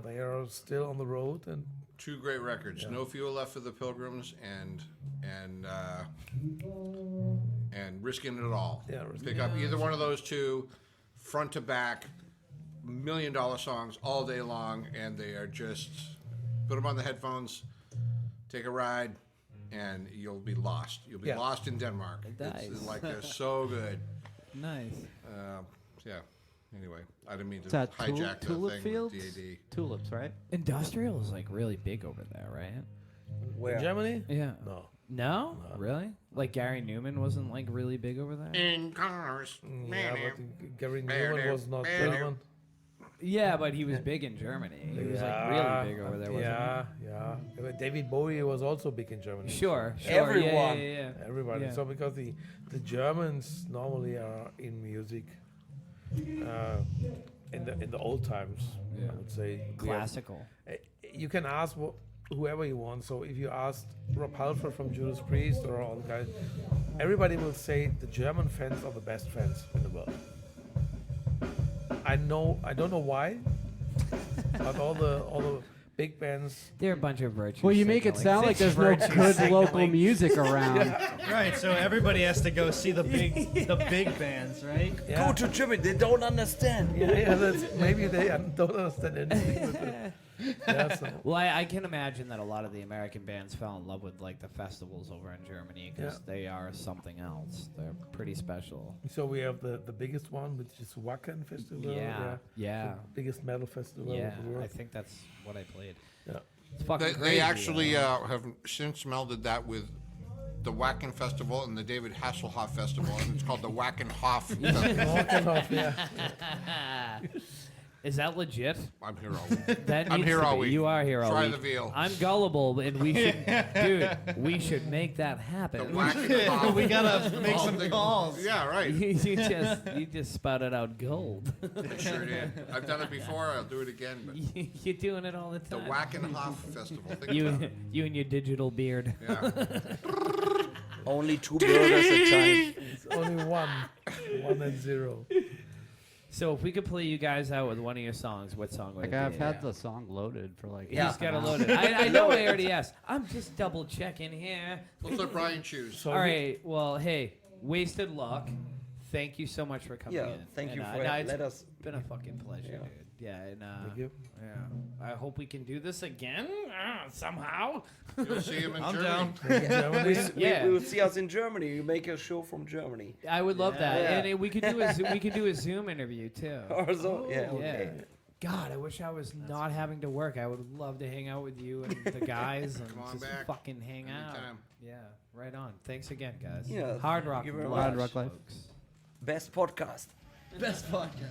they are still on the road. And Two great records. No Fuel Left for the Pilgrims and Risking It All. Yeah, Risking Pick up either one of those two, front to back, $1 million songs all day long, and they are just put them on the headphones, take a ride, and you'll be lost. You'll be Yeah. lost in Denmark. Nice. It's like they're so good. Nice. Yeah. Anyway, I didn't mean to Is that hijack the tulip thing fields? with DAD. Tulips, right? Industrial is like really big over there, right? Where? Germany? Yeah. No. No? Really? Like Gary Newman wasn't like really big over there? In cars. Yeah, but Gary Newman was not German. Yeah, but he was big in Germany. He was like really big over there, wasn't Yeah. David Bowie was also big in Germany. he? Sure. Everyone. Yeah. Everybody. Yeah. So because the Germans normally are in music in the old times, I would say. We have- Classical. you can ask whoever you want. So if you asked Rob Halford from Judas Priest or all the guys, everybody will say the German fans are the best fans in the world. I don't know why, but all the big bands. They're a bunch of virtues. Well, you make it sound like there's no good local music around. Right, so everybody has to go see the big bands, right? Yeah. Go to Germany, they don't understand. Yeah, maybe they don't understand anything. But, yeah, so. Well, I can imagine that a lot of the American bands fell in love with like the festivals over in Germany because they are something else. They're pretty special. So we have the biggest one, which is Wacken Festival. Yeah. The biggest metal festival Yeah, of the world. I think that's what I played. Yeah. It's fucking They crazy. actually have since melded that with the Wacken Festival and the David Hasselhoff Festival, and it's called the Wackenhoff Festival. Walking off, yeah. Is that legit? I'm here all That I'm needs here to all be. week. You are here all Try week. the veal. I'm gullible, and we should, dude. We should make that The happen. Wackenhoff. We gotta make All some the- calls. Yeah, right. you just spouted out gold. I sure did. I've done it before. I'll do it again. But You're doing it all the the time. Wackenhoff Festival. Think about You, it. you and your digital beard. Yeah. Only 2 burgers a time. It's only one and zero. So if we could play you guys out with one of your songs, what song would Like it I've be? had the song loaded for like. He's half got an to hour. load it. I know I already asked. I'm just double checking here. Let's let Brian choose. So All right. Well, hey, Wasted Luck. Thank you so much for coming Yeah, in. thank you And, for it's let us. been a fucking pleasure, Yeah. dude. Yeah, and Thank you. yeah. I hope we can do this again somehow. You'll see him in I'm Germany. down. Germany. Yeah. We will see us in Germany. You make a show from Germany. I would love that, Yeah. and we could do a Zoom interview too. Or so. Yeah. Okay. Yeah. God, I wish I was not having to work. I would love to hang out with you and the guys and Come on just back. fucking hang out. Anytime. Yeah, right on. Thanks again, guys. Yeah, Hard thank Rock you very Life, much. Hard Rock Life. folks. Best podcast. Best podcast.